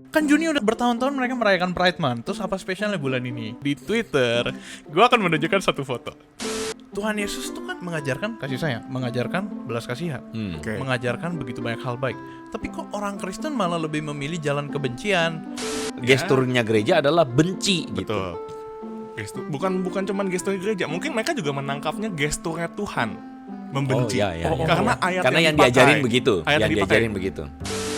Kan Juni udah bertahun-tahun mereka merayakan Pride Month. Terus apa spesialnya bulan ini? Di Twitter, gue akan menunjukkan satu foto. Tuhan Yesus tuh kan mengajarkan kasih sayang, mengajarkan belas kasihan, mengajarkan begitu banyak hal baik. Tapi kok orang Kristen malah lebih memilih jalan kebencian? Gesturnya gereja adalah benci gitu. Betul. Gestur, bukan cuman gestur gereja, mungkin mereka juga menangkapnya gesturnya Tuhan membenci. Karena ayat Karena yang dipakai, diajarin begitu, ayat yang dipakai. diajarin begitu.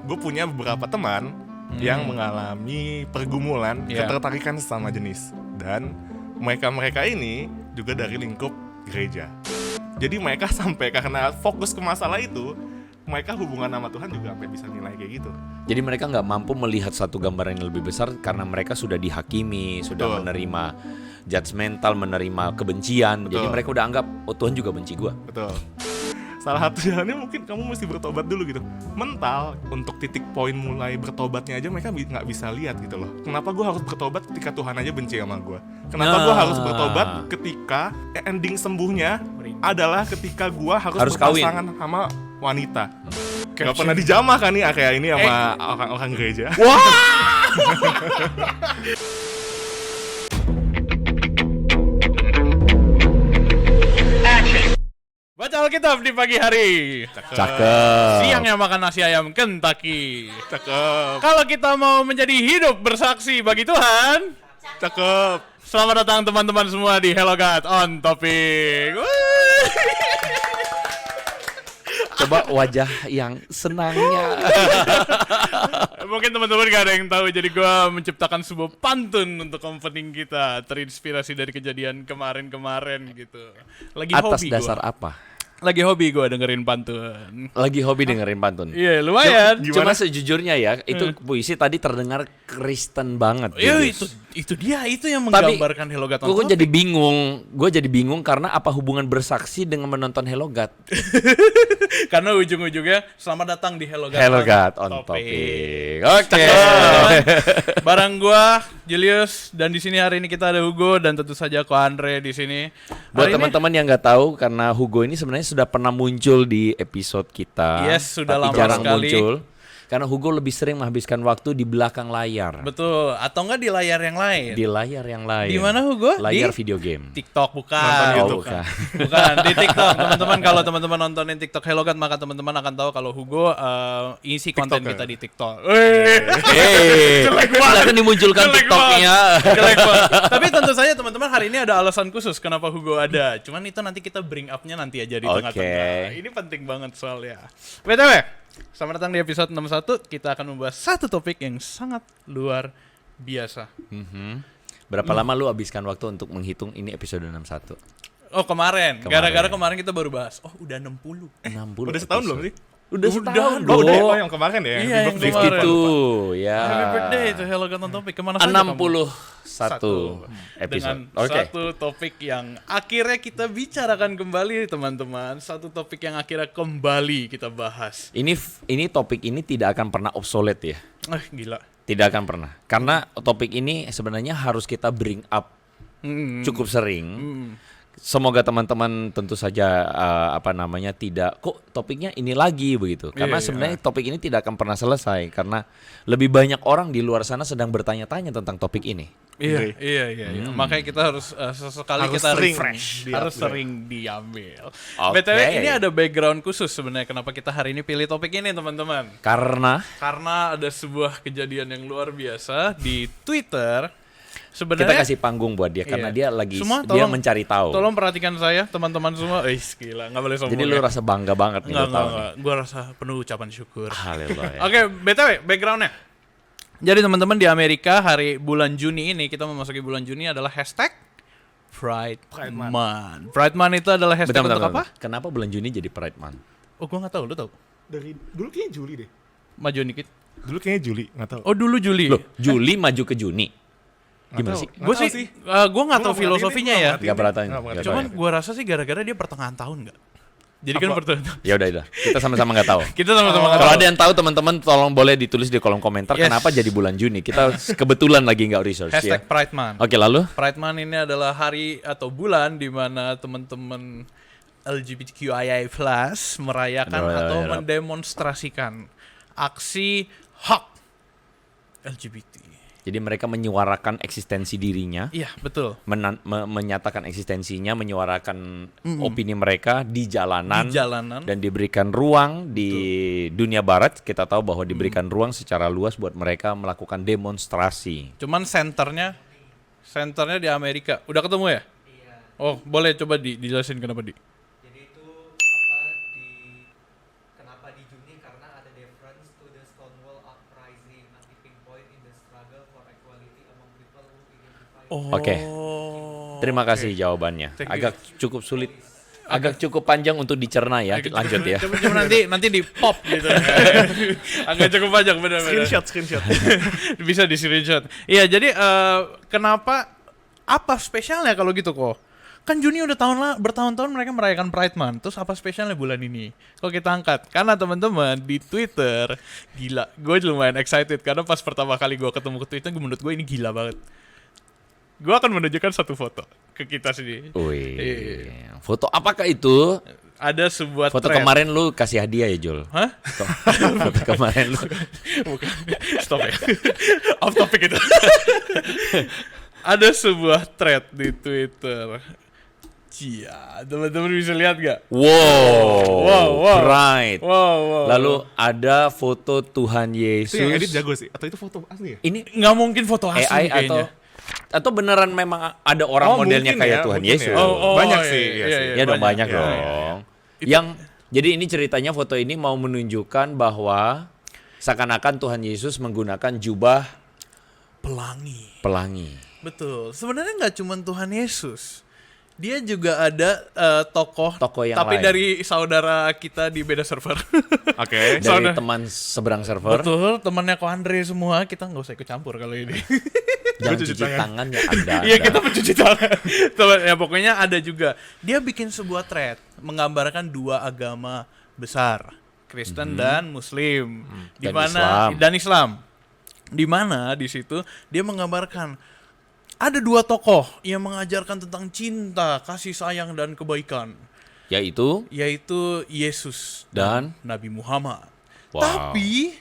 Gue punya beberapa teman yang mengalami pergumulan ketertarikan sesama jenis, dan mereka ini juga dari lingkup gereja. Jadi mereka sampai karena fokus ke masalah itu, mereka hubungan sama Tuhan juga sampai bisa nilai kayak gitu. Jadi mereka nggak mampu melihat satu gambaran yang lebih besar karena mereka sudah dihakimi, sudah menerima judgmental, menerima kebencian. Jadi mereka udah anggap, oh Tuhan juga benci gua. Betul. Salah satu jalannya mungkin kamu mesti bertobat dulu gitu. Mental untuk titik poin mulai bertobatnya aja mereka nggak bisa lihat gitu loh. Kenapa gue harus bertobat ketika Tuhan aja benci sama gue? Kenapa gue harus bertobat ketika ending sembuhnya adalah ketika gue harus berpasangan sama wanita? Gak pernah dijamah kan nih kayak ini sama orang-orang gereja. Wah! Baca Alkitab di pagi hari. Cakep. Siangnya makan nasi ayam Kentucky. Cakep. Kalau kita mau menjadi hidup bersaksi bagi Tuhan, Cakep. selamat datang teman-teman semua di Hello God on Topic. Coba wajah yang senangnya. Mungkin teman-teman gak ada yang tahu, jadi gue menciptakan sebuah pantun untuk opening kita, terinspirasi dari kejadian kemarin-kemarin gitu. Lagi Atas hobi dasar gua. apa? Lagi hobi gue dengerin pantun. Lagi hobi dengerin pantun. Iya, lumayan. Cuma sejujurnya ya, itu puisi tadi terdengar Kristen banget. Iya, Julius. itu dia, itu yang menggambarkan Hello God on Gue Topic. jadi bingung karena apa hubungan bersaksi dengan menonton Hello God? Karena ujung-ujungnya selamat datang di Hello God, Hello God on Topic. Oke. Barang gua Julius, dan di sini hari ini kita ada Hugo dan tentu saja Ko Andre di sini. Buat Hari ini- teman-teman yang nggak tahu, karena Hugo ini sebenarnya sudah pernah muncul di episode kita. Yes, sudah tapi lama jarang sekali. muncul. Karena Hugo lebih sering menghabiskan waktu di belakang layar. Betul, atau enggak di layar yang lain? Di layar yang lain. Di mana Hugo? Layar Di video game. TikTok, bukan. Nonton YouTube, bukan. Bukan, di TikTok. Teman-teman, kalau teman-teman nontonin TikTok Hello God, maka teman-teman akan tahu kalau Hugo isi konten TikToker. kita di TikTok. Silakan dimunculkan Jelek TikToknya. Jelek banget. Tapi tentu saja teman-teman, hari ini ada alasan khusus kenapa Hugo ada. Cuman itu nanti kita bring up-nya nanti aja di Oke. tengah-tengah. Ini penting banget soalnya. BTW, selamat datang di episode 61. Kita akan membahas satu topik yang sangat luar biasa. Berapa lama lu habiskan waktu untuk menghitung ini episode 61? Oh, kemarin. Gara-gara kemarin kita baru bahas. Oh, udah 60. 60 Udah setahun belum sih? Udah setahun. Oh, udah. bro. Oh, yang kemarin ya. Iya, yang Birthday kemarin. Itu ya. Happy birthday itu Hello God on Topic. Kemana saja kamu? 61 episode. Dengan satu topik yang akhirnya kita bicarakan kembali teman-teman. Satu topik yang akhirnya kembali kita bahas. Ini topik ini tidak akan pernah obsolete ya. Gila. Tidak akan pernah. Karena topik ini sebenarnya harus kita bring up cukup sering. Semoga teman-teman tentu saja tidak kok topiknya ini lagi begitu. Karena sebenarnya topik ini tidak akan pernah selesai karena lebih banyak orang di luar sana sedang bertanya-tanya tentang topik ini. Iya. Makanya kita harus sesekali Harus kita sering refresh, diupgrade. harus sering diambil. Oke. BTW ini ada background khusus sebenarnya kenapa kita hari ini pilih topik ini teman-teman. Karena Karena ada sebuah kejadian yang luar biasa di Twitter. kita Sebenarnya kasih panggung buat dia karena dia lagi Semua dia mencari tahu. Tolong perhatikan saya teman-teman semua. Gila, nggak boleh sombong. Jadi lu rasa bangga banget nih lu tahu. Enggak. Gue rasa penuh ucapan syukur. Haleluya. Oke, BTW backgroundnya. Jadi teman-teman di Amerika bulan Juni ini, kita memasuki bulan Juni adalah hashtag Pride Month. Pride Month itu adalah hashtag untuk apa? Kenapa bulan Juni jadi Pride Month? Oh, gue nggak tahu. Lu tahu? Dari dulu kayaknya Juli deh. Maju dikit. Dulu kayaknya Juli, nggak tahu. Oh, dulu Juli. Loh, Juli maju ke Juni. Gimana sih? Gue sih, gue nggak tahu filosofinya ya. Nggak pernah tahu. Cuman gue rasa sih gara-gara dia pertengahan tahun nggak. Jadi kan pertengahan. Ya udah. Kita sama-sama nggak tahu. Kita sama-sama nggak Kalau tahu. ada yang tahu teman-teman tolong boleh ditulis di kolom komentar Yes. kenapa jadi bulan Juni. Kita kebetulan lagi nggak research ya. Hashtag Pride Month. Oke, lalu Pride Month ini adalah hari atau bulan di mana teman-teman LGBTQIA+ merayakan atau mendemonstrasikan aksi hak LGBT. Jadi mereka menyuarakan eksistensi dirinya, Iya, betul. menyatakan eksistensinya, menyuarakan opini mereka di jalanan, Di jalanan. dan diberikan ruang di dunia barat. Kita tahu bahwa diberikan ruang secara luas buat mereka melakukan demonstrasi. Cuman senternya di Amerika. Udah ketemu ya? Iya. Oh, boleh coba dijelasin kenapa di? Jadi itu kenapa di Juni karena ada reference to the Stonewall Uprising, a tipping point in the struggle for equality among people who identify. Oke. Terima kasih jawabannya. Thank you. Agak cukup sulit, agak cukup panjang untuk dicerna ya. Lanjut ya. Coba nanti di pop gitu. Agak cukup panjang benar. Screenshot. Bisa di screenshot. Iya, jadi kenapa apa spesialnya kalau gitu kok? Kan Juni udah bertahun-tahun mereka merayakan Pride Month. Terus apa spesialnya bulan ini? Kalau kita angkat, karena teman-teman di Twitter gila. Gue lumayan excited karena pas pertama kali gue ketemu ke Twitter, menurut gue ini gila banget. Gue akan menunjukkan satu foto ke kita sendiri. Wih, foto apakah itu? Ada sebuah Foto thread. kemarin lu kasih hadiah ya, Jul? Hah? Foto kemarin lu. Bukan. Stop ya. Off topic itu. Ada sebuah thread di Twitter. Cia, teman-teman bisa lihat gak? Wow. Pride. Wow. Lalu ada foto Tuhan Itu yang edit Yesus. jago sih. Atau itu foto asli ya? Ini Nggak mungkin foto asli AI kayaknya. atau beneran memang ada orang Oh, modelnya mungkin kayak ya, Tuhan mungkin Yesus? ya. Banyak sih, iya sih. Ya dong banyak Ya, dong. ya. Yang jadi ini ceritanya foto ini mau menunjukkan bahwa seakan-akan Tuhan Yesus menggunakan jubah pelangi. Betul. Sebenarnya nggak cuma Tuhan Yesus. Dia juga ada tokoh yang tapi lain. dari saudara kita di beda server. Oke. Dari Saudara- teman seberang server. Betul, temannya Ko Andre semua. Kita nggak usah ikut campur kalau ini. Jangan Cuci cuci tangan ya Anda. Iya, kita mencuci tangan. Teman- ya pokoknya ada juga. Dia bikin sebuah thread menggambarkan dua agama besar, Kristen dan Muslim. Di Dan mana Islam. dan Islam. Di mana di situ dia menggambarkan ada dua tokoh yang mengajarkan tentang cinta, kasih sayang dan kebaikan, Yaitu yaitu Yesus Dan? Nabi Muhammad. Wow. Tapi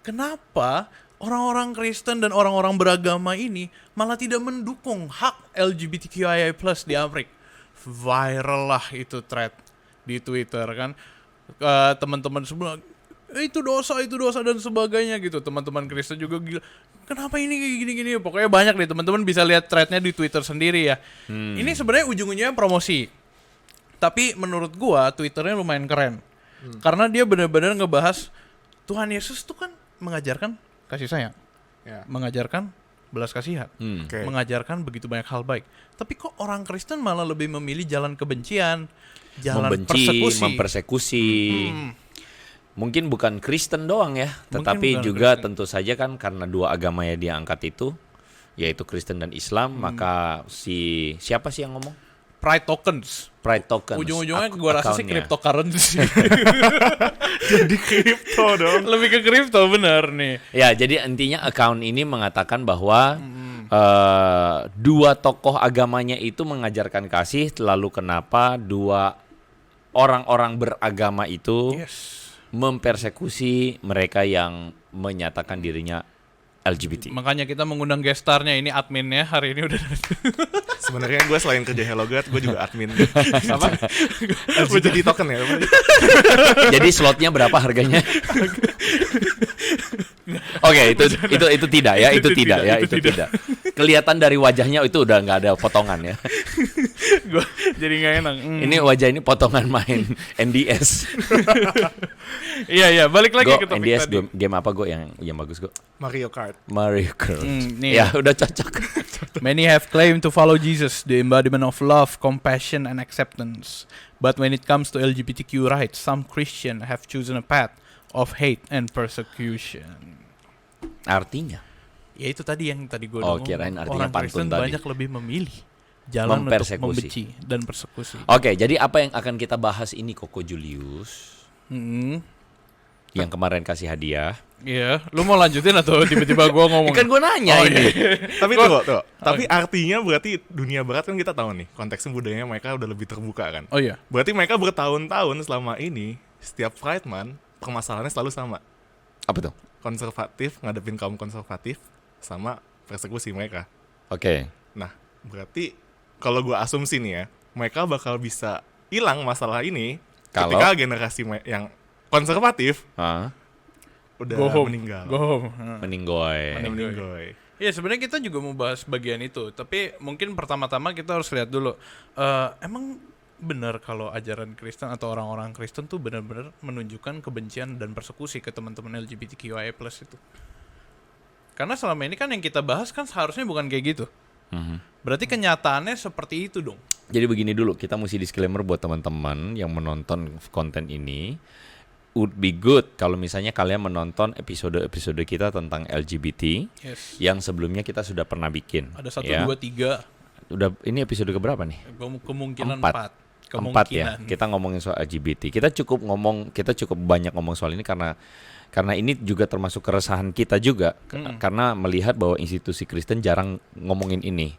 kenapa orang-orang Kristen dan orang-orang beragama ini malah tidak mendukung hak LGBTQIA+ di Amerika? Viral lah itu thread di Twitter kan. Teman-teman semua itu dosa dan sebagainya gitu. Teman-teman Kristen juga gila. Kenapa ini kayak gini-gini? Pokoknya banyak deh, teman-teman bisa lihat threadnya di Twitter sendiri ya. Ini sebenarnya ujung-ujungnya promosi. Tapi menurut gua Twitternya lumayan keren. Karena dia benar-benar ngebahas Tuhan Yesus tuh kan mengajarkan kasih sayang. Ya. Mengajarkan belas kasihan. Oke. Mengajarkan begitu banyak hal baik. Tapi kok orang Kristen malah lebih memilih jalan kebencian, jalan membenci, persekusi. mempersekusi. Mungkin bukan Kristen doang ya, Mungkin tetapi bukan juga Kristen. tentu saja kan karena dua agama yang dia angkat itu, yaitu Kristen dan Islam, maka siapa sih yang ngomong? Pride tokens. Pride tokens. Ujung-ujungnya gua rasa sih account-nya. cryptocurrency. Jadi kripto dong. Lebih ke crypto bener nih. Ya, jadi intinya account ini mengatakan bahwa dua tokoh agamanya itu mengajarkan kasih, lalu kenapa dua orang-orang beragama itu Yes. mempersekusi mereka yang menyatakan dirinya LGBT. Makanya kita mengundang gestarnya, ini adminnya hari ini udah. Sebenarnya gue selain kerja HelloGuard, gue juga admin. Apa? LGBT token ya? Apa? Jadi slotnya berapa harganya? Oke, itu tidak ya, itu tidak ya, itu tidak. Kelihatan dari wajahnya itu udah nggak ada potongan ya. Gua jadi nggak enak. Ini wajah ini potongan main NDS. Iya, balik lagi ke Go, topik NDS tadi. game apa Go yang bagus Go? Mario Kart. Mario Kart. Nih. Ya udah cocok. Many have claimed to follow Jesus, the embodiment of love, compassion, and acceptance. But when it comes to LGBTQ rights, some Christians have chosen a path of hate and persecution. Artinya Ya itu tadi yang tadi gue Oh, kirain artinya orang pantun Kristen tadi. banyak lebih memilih jalan untuk Mempersekusi. membenci dan persekusi. Oke, jadi apa yang akan kita bahas ini Koko Julius yang kemarin kasih hadiah? Iya, lu mau lanjutin atau tiba-tiba gue ngomong? Kan gue nanya Oh, ini. Tapi tuh. Tapi artinya berarti dunia barat kan kita tahu nih, konteksnya budayanya mereka udah lebih terbuka kan. Oh iya. Berarti mereka bertahun-tahun selama ini setiap Pride Month permasalahannya selalu sama. Apa tuh? konservatif ngadepin kaum konservatif sama persekusi mereka. Oke. Nah, berarti kalau gue asumsi nih ya, mereka bakal bisa hilang masalah ini Kalau- ketika generasi yang konservatif udah Go home. meninggal. Go home. Meninggoy. Meninggoy. Ya sebenarnya kita juga mau bahas bagian itu, tapi mungkin pertama-tama kita harus lihat dulu. Emang benar kalau ajaran Kristen atau orang-orang Kristen tuh benar-benar menunjukkan kebencian dan persekusi ke teman-te+ LGBTQIA+ itu? Karena selama ini kan yang kita bahas kan seharusnya bukan kayak gitu. Berarti kenyataannya seperti itu dong. Jadi begini dulu, kita mesti disclaimer buat teman-teman yang menonton konten ini. Would be good kalau misalnya kalian menonton episode-episode kita tentang LGBT Yes. yang sebelumnya kita sudah pernah bikin. Ada 1, ya. 2, 3. Udah, ini episode keberapa nih? Kemungkinan 4. 4. Empat ya. Kita ngomongin soal LGBT. Kita cukup banyak ngomong soal ini karena ini juga termasuk keresahan kita juga karena melihat bahwa institusi Kristen jarang ngomongin ini.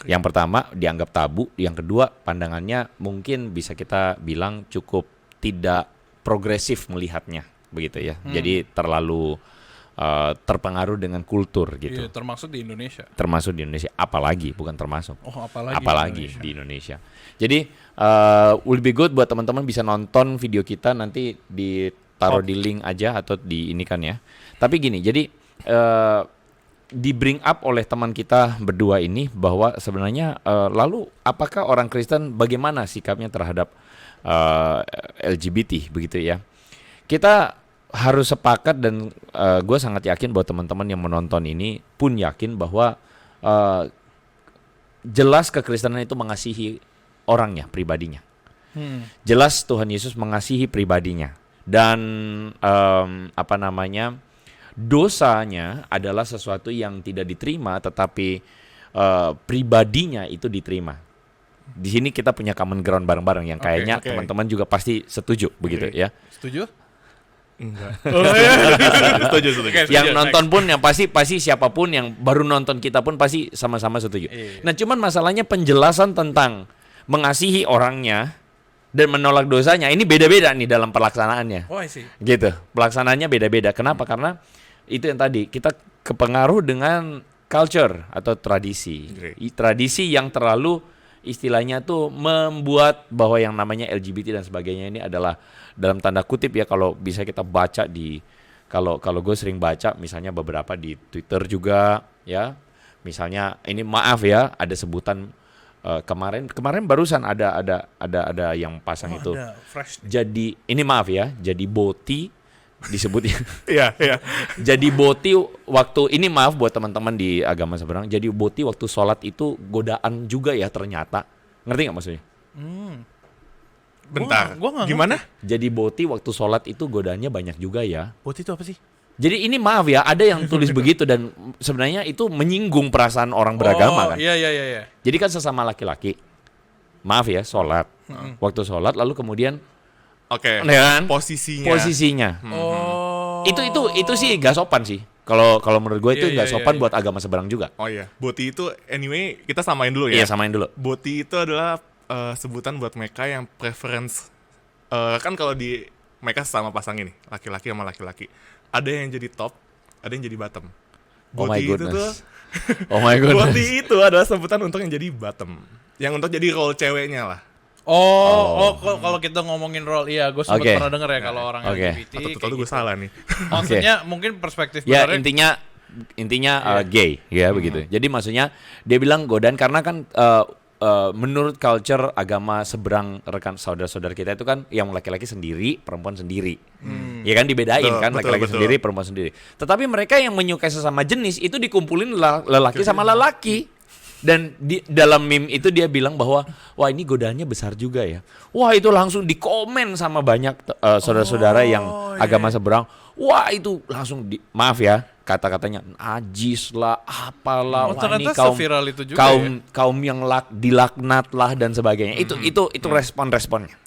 Yang pertama dianggap tabu, yang kedua pandangannya mungkin bisa kita bilang cukup tidak progresif melihatnya begitu ya. Jadi terlalu terpengaruh dengan kultur gitu. Iya, termasuk di Indonesia. Termasuk di Indonesia, apalagi bukan termasuk. Oh, Apalagi di Indonesia. Jadi will be good buat teman-teman bisa nonton video kita, nanti ditaruh di link aja atau di ini kan ya. Tapi gini, jadi di bring up oleh teman kita berdua ini bahwa sebenarnya lalu apakah orang Kristen bagaimana sikapnya terhadap LGBT begitu ya. Kita harus sepakat dan gue sangat yakin bahwa teman-teman yang menonton ini pun yakin bahwa jelas kekristenan itu mengasihi orangnya, pribadinya. Jelas Tuhan Yesus mengasihi pribadinya dan dosanya adalah sesuatu yang tidak diterima, tetapi pribadinya itu diterima. Di sini kita punya common ground bareng-bareng yang kayaknya Oke. teman-teman juga pasti setuju begitu ya. Setuju? Enggak. Oh, iya. Setuju. Oke, Yang setuju, nonton pun yang pasti siapapun yang baru nonton kita pun pasti sama-sama setuju. Iya. Nah, cuman masalahnya penjelasan tentang mengasihi orangnya dan menolak dosanya ini beda-beda nih dalam pelaksanaannya. Oh, I see. Gitu. Pelaksanaannya beda-beda. Kenapa? Karena itu yang tadi kita kepengaruh dengan culture atau tradisi. Tradisi yang terlalu istilahnya tuh membuat bahwa yang namanya LGBT dan sebagainya ini adalah dalam tanda kutip ya, kalau bisa kita baca di kalau gue sering baca misalnya beberapa di Twitter juga ya, misalnya ini maaf ya ada sebutan kemarin barusan ada yang pasang itu Ada fresh. jadi ini maaf ya jadi boti disebutnya. Iya. Jadi boti waktu ini maaf buat teman-teman di agama seberang. Jadi boti waktu sholat itu godaan juga ya ternyata. Ngerti nggak maksudnya? Bentar. Gua nggak Gimana? Jadi boti waktu sholat itu godaannya banyak juga ya. Bot itu apa sih? Jadi ini maaf ya ada yang tulis begitu dan sebenarnya itu menyinggung perasaan orang beragama kan. Iya. Jadi kan sesama laki-laki. Maaf ya sholat. Waktu sholat lalu kemudian Oke. ya kan? Posisinya. Oh. Itu sih gak sopan sih. Kalau menurut gue itu Iya, gak iya, sopan iya. buat agama seberang juga. Oh iya. Boti itu anyway kita samain dulu ya. Iya samain dulu. Boti itu adalah sebutan buat mereka yang preference kan kalau di mereka sama pasang ini, laki-laki sama laki-laki. Ada yang jadi top, ada yang jadi bottom. Oh my Boti itu tuh goodness. Oh my goodness. Boti itu adalah sebutan untuk yang jadi bottom. Yang untuk jadi role ceweknya lah. Kalau kita ngomongin role, iya, gue sempat Oke. pernah denger ya kalau orang Oke. LGBT. Atau kayak gue gitu. salah nih. Maksudnya mungkin perspektif Ya benarnya. intinya gay ya begitu. Jadi maksudnya dia bilang godaan karena kan menurut culture agama seberang rekan saudara-saudara kita itu kan yang laki-laki sendiri, perempuan sendiri. Ya kan dibedain Betul, kan betul, laki-laki betul. sendiri, perempuan sendiri. Tetapi mereka yang menyukai sesama jenis itu dikumpulin lelaki sama lelaki. Dan di dalam meme itu dia bilang bahwa wah ini godaannya besar juga ya. Wah itu langsung dikomen sama banyak saudara-saudara yang agama seberang. Wah itu langsung maaf ya kata-katanya najis lah, apalah. Wah, ternyata ini kaum seviral itu juga kaum yang dilaknat lah dan sebagainya. Itu respon-responnya.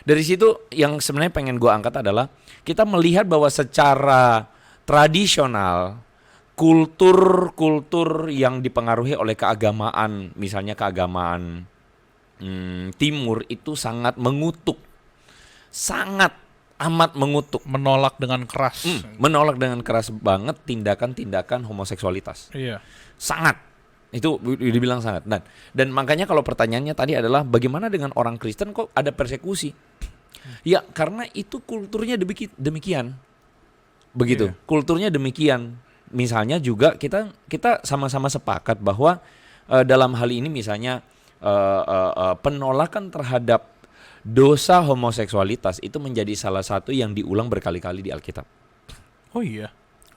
Dari situ yang sebenarnya pengen gua angkat adalah kita melihat bahwa secara tradisional kultur yang dipengaruhi oleh keagamaan, misalnya keagamaan timur itu sangat mengutuk, sangat amat mengutuk, Menolak dengan keras. menolak dengan keras banget tindakan-tindakan homoseksualitas. Iya. Sangat. Itu dibilang sangat. Dan makanya kalau pertanyaannya tadi adalah bagaimana dengan orang Kristen kok ada persekusi? Ya karena itu kulturnya demikian. Begitu. Iya. Kulturnya demikian. Misalnya juga kita sama-sama sepakat bahwa dalam hal ini misalnya penolakan terhadap dosa homoseksualitas itu menjadi salah satu yang diulang berkali-kali di Alkitab. Oh iya.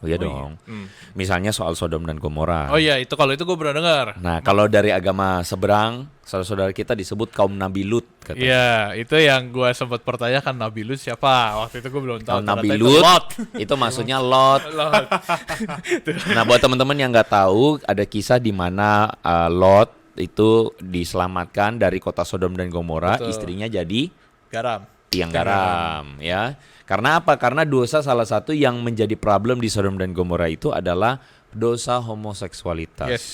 Oh iya dong. Misalnya soal Sodom dan Gomora. Oh iya, itu kalau itu gue pernah dengar. Nah, kalau dari agama seberang, saudara-saudara kita disebut kaum Nabi Lut katanya. Iya, itu yang gue sempat pertanyakan, Nabi Lut siapa? Waktu itu gue belum tahu. Kaum Nabi Ternyata itu Lut Lot. itu maksudnya Lot. Lot. Nah, buat teman-teman yang nggak tahu, ada kisah di mana Lot itu diselamatkan dari kota Sodom dan Gomora, Betul. istrinya jadi Garam. tiang garam, ya. Karena apa? Karena dosa salah satu yang menjadi problem di Sodom dan Gomora itu adalah dosa homoseksualitas. Yes.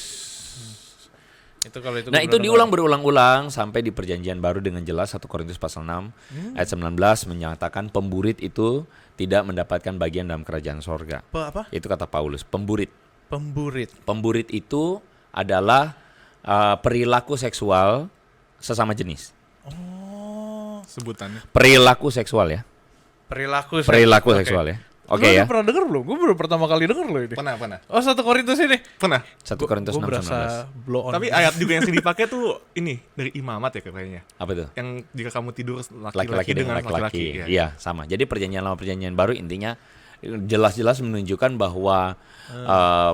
Itu kalau itu. Nah, gua itu pernah diulang dengar. berulang-ulang sampai di Perjanjian Baru dengan jelas 1 Korintus pasal 6 ayat 19 menyatakan pemburit itu tidak mendapatkan bagian dalam kerajaan sorga. Apa? Itu kata Paulus, pemburit. Pemburit. Pemburit itu adalah perilaku seksual sesama jenis. Oh. Sebutannya. Perilaku seksual ya. Perilaku Perilaku Oke. seksual ya. Lu Oke ya. udah pernah denger belum? Gue baru pertama kali denger loh ini. Pernah. Oh, 1 Korintus ini. Pernah. 1 Korintus Gue 6 berasa blow on. Tapi ayat juga yang sering dipakai tuh ini dari imamat ya kayaknya. 19. Apa tuh? Yang jika kamu tidur Laki-laki laki-laki dengan dengan laki-laki. laki-laki. Iya, sama. Jadi Perjanjian Lama Perjanjian Baru intinya jelas-jelas menunjukkan bahwa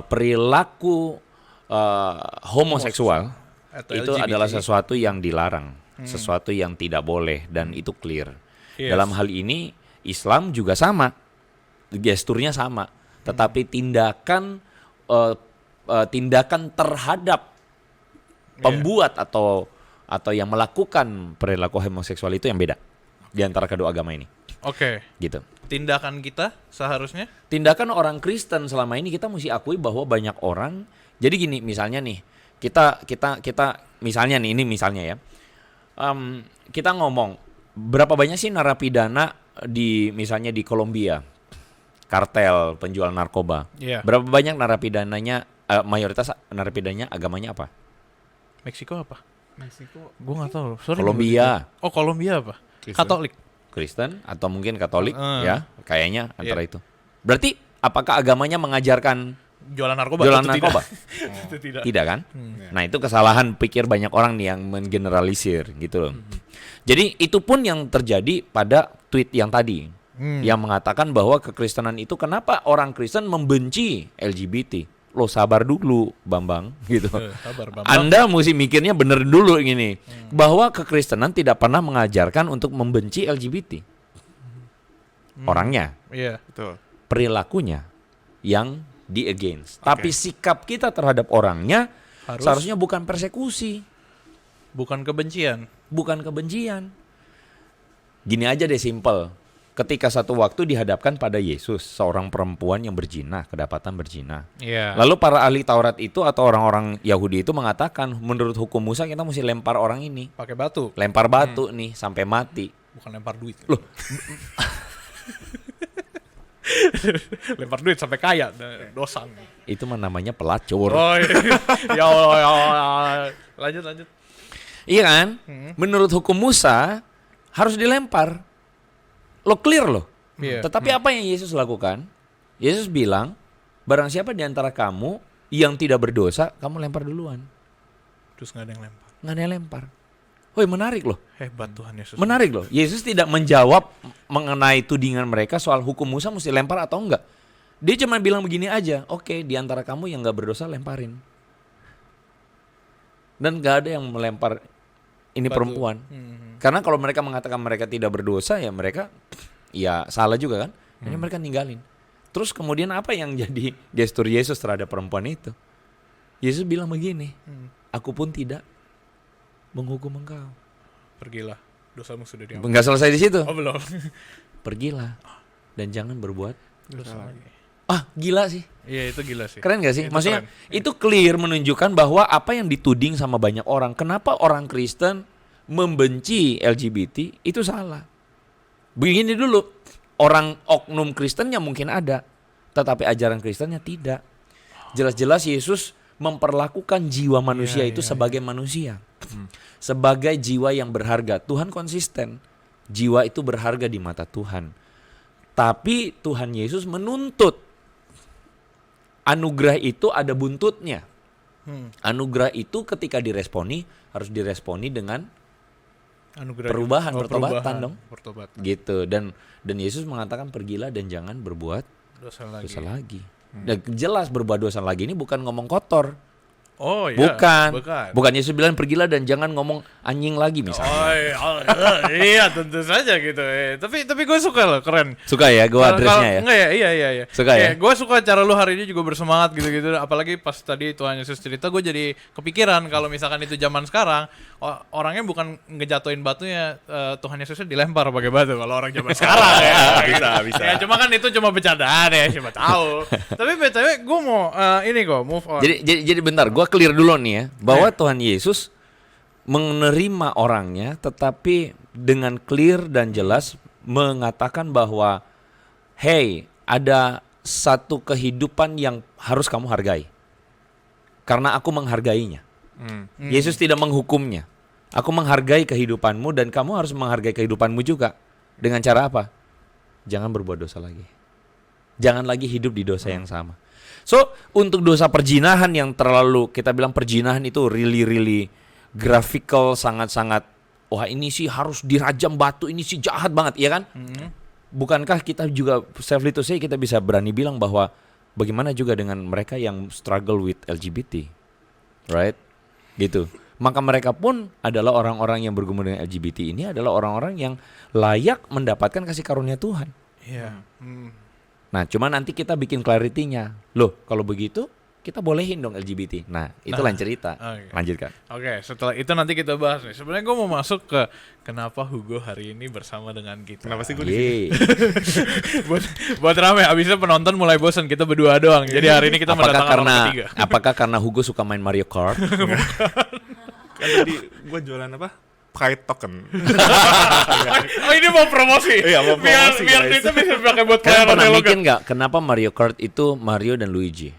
perilaku homoseksual Atau itu LGBT. adalah sesuatu yang dilarang, sesuatu yang tidak boleh dan itu clear. Yes. Dalam hal ini Islam juga sama, gesturnya sama, tetapi tindakan terhadap pembuat atau yang melakukan perilaku homoseksual itu yang beda di antara kedua agama ini, Oke. gitu. Tindakan kita seharusnya Tindakan orang Kristen selama ini kita mesti akui bahwa banyak orang. Jadi gini, misalnya nih, kita misalnya nih, ini misalnya ya, kita ngomong berapa banyak sih narapidana misalnya di Kolombia, kartel penjual narkoba. Iya. Berapa banyak narapidananya? Mayoritas narapidananya agamanya apa? Meksiko apa? Meksiko. Gue nggak tahu. Sorry. Kolombia, Oh, Kolombia apa? Kristen. Katolik. Kristen atau mungkin Katolik, Heeh. ya, kayaknya antara Iya. itu. Berarti apakah agamanya mengajarkan Jualan narkoba. jualan atau narkoba? Itu tidak. Tidak kan? Nah, itu kesalahan pikir banyak orang nih yang menggeneralisir gitu loh. Jadi itu pun yang terjadi pada tweet yang tadi yang mengatakan bahwa kekristenan itu kenapa orang Kristen membenci LGBT. Lo sabar dulu, Bambang, gitu. Sabar, Bambang. Anda mesti mikirnya bener dulu gini, bahwa kekristenan tidak pernah mengajarkan untuk membenci LGBT. Orangnya, Iya. Betul. perilakunya yang di against. Tapi sikap kita terhadap orangnya seharusnya bukan persekusi, Bukan kebencian. bukan kebencian. Gini aja deh simple. Ketika satu waktu dihadapkan pada Yesus, seorang perempuan yang berzina, kedapatan berzina. Iya. Lalu para ahli Taurat itu atau orang-orang Yahudi itu mengatakan, menurut hukum Musa kita mesti lempar orang ini. Pakai batu. Lempar batu nih sampai mati. Bukan lempar duit. Loh. Lempar duit sampai kaya. Dosa. Itu mah namanya pelacur. Oh iya. Ya Allah, ya Allah. Lanjut. Iya kan? Menurut hukum Musa harus dilempar. Lo clear loh. Iya. Tetapi apa yang Yesus lakukan? Yesus bilang, barang siapa di antara kamu yang tidak berdosa, kamu lempar duluan. Terus nggak ada yang lempar. Nggak ada yang lempar. Woi, menarik loh. Hebat Tuhan Yesus. Menarik loh. Yesus tidak menjawab mengenai tudingan mereka soal hukum Musa mesti lempar atau enggak. Dia cuma bilang begini aja, oke, di antara kamu yang nggak berdosa lemparin. Dan nggak ada yang melempar ini Batu. perempuan. Karena kalau mereka mengatakan mereka tidak berdosa, ya mereka ya salah juga kan. Jadi mereka ninggalin. Terus kemudian apa yang jadi gestur Yesus terhadap perempuan itu? Yesus bilang begini, aku pun tidak menghukum engkau. Pergilah. Dosamu sudah diampuni. Enggak selesai di situ. Oh belum. Pergilah dan jangan berbuat. Dosa lagi. Ah, gila sih. Iya itu gila sih. Keren gak sih? Itu Maksudnya keren. itu clear menunjukkan bahwa apa yang dituding sama banyak orang, kenapa orang Kristen membenci LGBT itu salah. Begini dulu, Orang oknum Kristennya mungkin ada, tetapi ajaran Kristennya tidak. Jelas-jelas Yesus memperlakukan jiwa manusia itu sebagai manusia. Sebagai jiwa yang berharga. Tuhan konsisten. Jiwa itu berharga di mata Tuhan. Tapi Tuhan Yesus menuntut. Anugerah itu ada buntutnya. Anugerah itu ketika diresponi, harus diresponi dengan Anugerah perubahan, juga. bertobatan dong. Bertobat. Gitu. Dan Yesus mengatakan pergilah dan jangan berbuat Dosa lagi. dosa lagi. Dan jelas berbuat dosa lagi ini bukan ngomong kotor. Oh iya. Bukan Yesus bilang pergilah dan jangan ngomong anjing lagi misalnya. Iya tentu saja gitu. Tapi gue suka loh, keren. Suka ya gue addressnya ya. Enggak ya, iya. Suka ya? Gue suka cara lu hari ini juga bersemangat gitu-gitu. Apalagi pas tadi Tuhan Yesus cerita, gue jadi kepikiran kalau misalkan itu zaman sekarang, orangnya bukan ngejatuhin batunya, Tuhan Yesusnya dilempar pakai batu kalau orang zaman sekarang ya. Bisa. Ya cuma kan itu cuma bercandaan ya, siapa tahu. Tapi BTW gue mau ini kok move on. Jadi bentar, gue clear dulu nih ya, bahwa Tuhan Yesus menerima orangnya, tetapi dengan clear dan jelas mengatakan bahwa, hey, ada satu kehidupan yang harus kamu hargai, karena aku menghargainya. Yesus tidak menghukumnya. Aku menghargai kehidupanmu dan kamu harus menghargai kehidupanmu juga. Dengan cara apa? Jangan berbuat dosa lagi. Jangan lagi hidup di dosa yang sama. So, untuk dosa perzinahan yang terlalu, kita bilang perzinahan itu really graphical, sangat-sangat, wah ini sih harus dirajam batu, ini sih jahat banget, iya kan? Bukankah kita juga, selfly to say, kita bisa berani bilang bahwa bagaimana juga dengan mereka yang struggle with LGBT, right? Gitu. Maka mereka pun adalah orang-orang yang bergumul dengan LGBT ini adalah orang-orang yang layak mendapatkan kasih karunia Tuhan. Iya. Nah, cuma nanti kita bikin clarity-nya. Loh, kalau begitu kita bolehin dong LGBT. Nah, itu lain cerita. Okay. Lanjutkan. Oke, setelah itu nanti kita bahas nih. Sebenarnya gue mau masuk ke kenapa Hugo hari ini bersama dengan kita. Kenapa sih gue di sini? Yeay. buat rame, abisnya penonton mulai bosan, kita berdua doang. Jadi hari ini kita mendatangkan orang ketiga. Apakah karena Hugo suka main Mario Kart? Kan tadi gue jualan apa? Pride token. Oh ini mau promosi? Iya, mau promosi, Biar guys. kita bisa pakai buat Kalian pernah player mikir nggak kenapa Mario Kart itu Mario dan Luigi?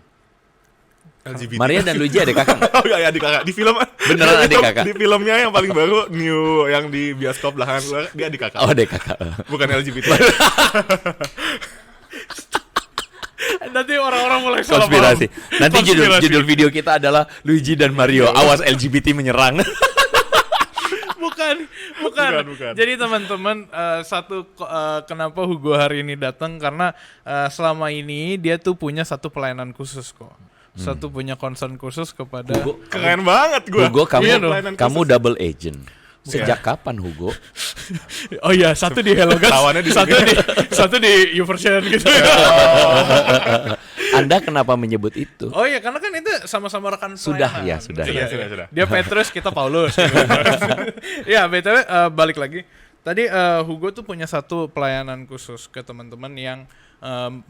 LGBT. Mario dan Luigi adik kakak nggak? Oh iya, adik kakak. Di film Beneran adik kakak? Di filmnya yang paling baru, New, yang di bioskop belakangan keluar, dia adik kakak. Oh, adik kakak. Bukan LGBT. Nanti orang-orang mulai salah Konspirasi. paham. Nanti Konspirasi. judul video kita adalah Luigi dan Mario. Awas LGBT menyerang. Bukan. Jadi teman-teman, kenapa Hugo hari ini datang karena selama ini dia tuh punya satu pelayanan khusus kok. Satu punya concern khusus kepada Hugo, Keren banget gue. Hugo, Iya dong. kamu double agent. Sejak kapan Hugo? Oh iya, satu di Hello Guys, Lawannya di satu di YouVersion gitu. Anda kenapa menyebut itu? Oh iya, karena kan itu sama-sama rekan Sudah, pelayanan. ya, sudah. Sudah. Dia Petrus, kita Paulus. Ya, BTW balik lagi. Tadi Hugo tuh punya satu pelayanan khusus ke teman-teman yang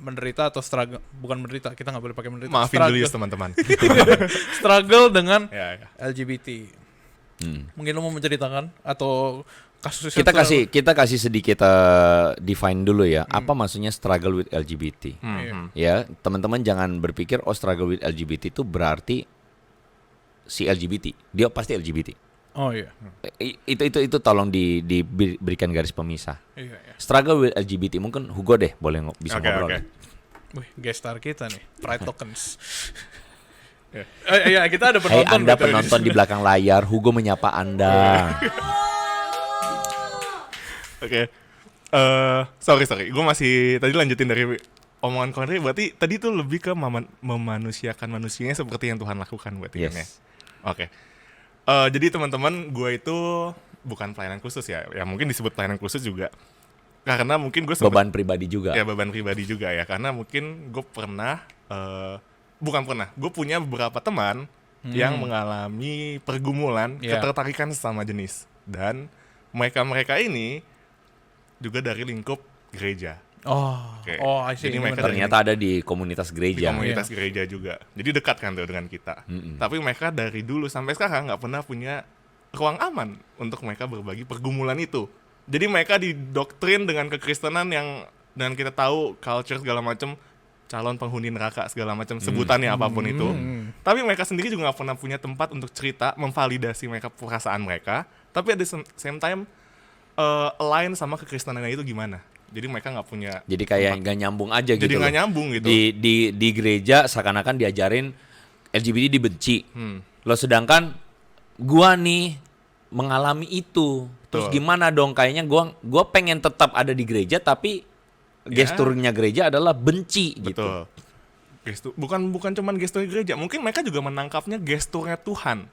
menderita atau struggle, bukan menderita, kita nggak boleh pakai menderita. Maafin struggle. Julius teman-teman. Struggle dengan Ya. LGBT. Mungkin lo mau menceritakan atau kasus Kita kasih sedikit define dulu ya. Apa maksudnya struggle with LGBT? Ya, teman-teman jangan berpikir struggle with LGBT itu berarti si LGBT. Dia pasti LGBT. Oh iya. Itu tolong diberikan garis pemisah. Iya. Struggle with LGBT mungkin Hugo deh boleh bisa Oke, ngobrol. oke. Wih, guest star kita nih, Pride Tokens. Iya, kita ada Hai penonton. Anda betul, penonton di belakang layar, Hugo menyapa Anda. Oke. Sorry. Gue masih tadi lanjutin dari omongan Konri. Berarti tadi tuh lebih ke memanusiakan manusianya seperti yang Tuhan lakukan berarti kan ya. Yes. Oke. Jadi teman-teman, gue itu bukan pelayanan khusus ya. Ya mungkin disebut pelayanan khusus juga. Karena mungkin gue Beban pribadi juga. Ya beban pribadi juga ya. Karena mungkin gue gue punya beberapa teman yang mengalami pergumulan ketertarikan sesama jenis. Dan mereka ini juga dari lingkup gereja. Oh, Oke. I see. Jadi Ini mereka menarik. Ternyata ada di komunitas Di gereja. komunitas gereja juga. Jadi dekat kan tuh dengan kita. Tapi mereka dari dulu sampai sekarang nggak pernah punya ruang aman untuk mereka berbagi pergumulan itu. Jadi mereka didoktrin dengan kekristenan yang dan kita tahu culture segala macam, calon penghuni neraka segala macam, sebutannya apapun itu. Tapi mereka sendiri juga nggak pernah punya tempat untuk cerita, memvalidasi mereka perasaan mereka. Tapi at the same time align sama kekristenannya itu gimana. Jadi mereka nggak punya. Jadi kayak nggak nyambung aja gitu. Jadi nggak loh. nyambung gitu. Di gereja seakan-akan diajarin LGBT dibenci. Lo sedangkan gua nih mengalami itu. Terus Betul. gimana dong? Kayaknya gua pengen tetap ada di gereja tapi gesturnya gereja adalah benci gitu. Betul. Gestur bukan cuman gestur gereja, mungkin mereka juga menangkapnya gesturnya Tuhan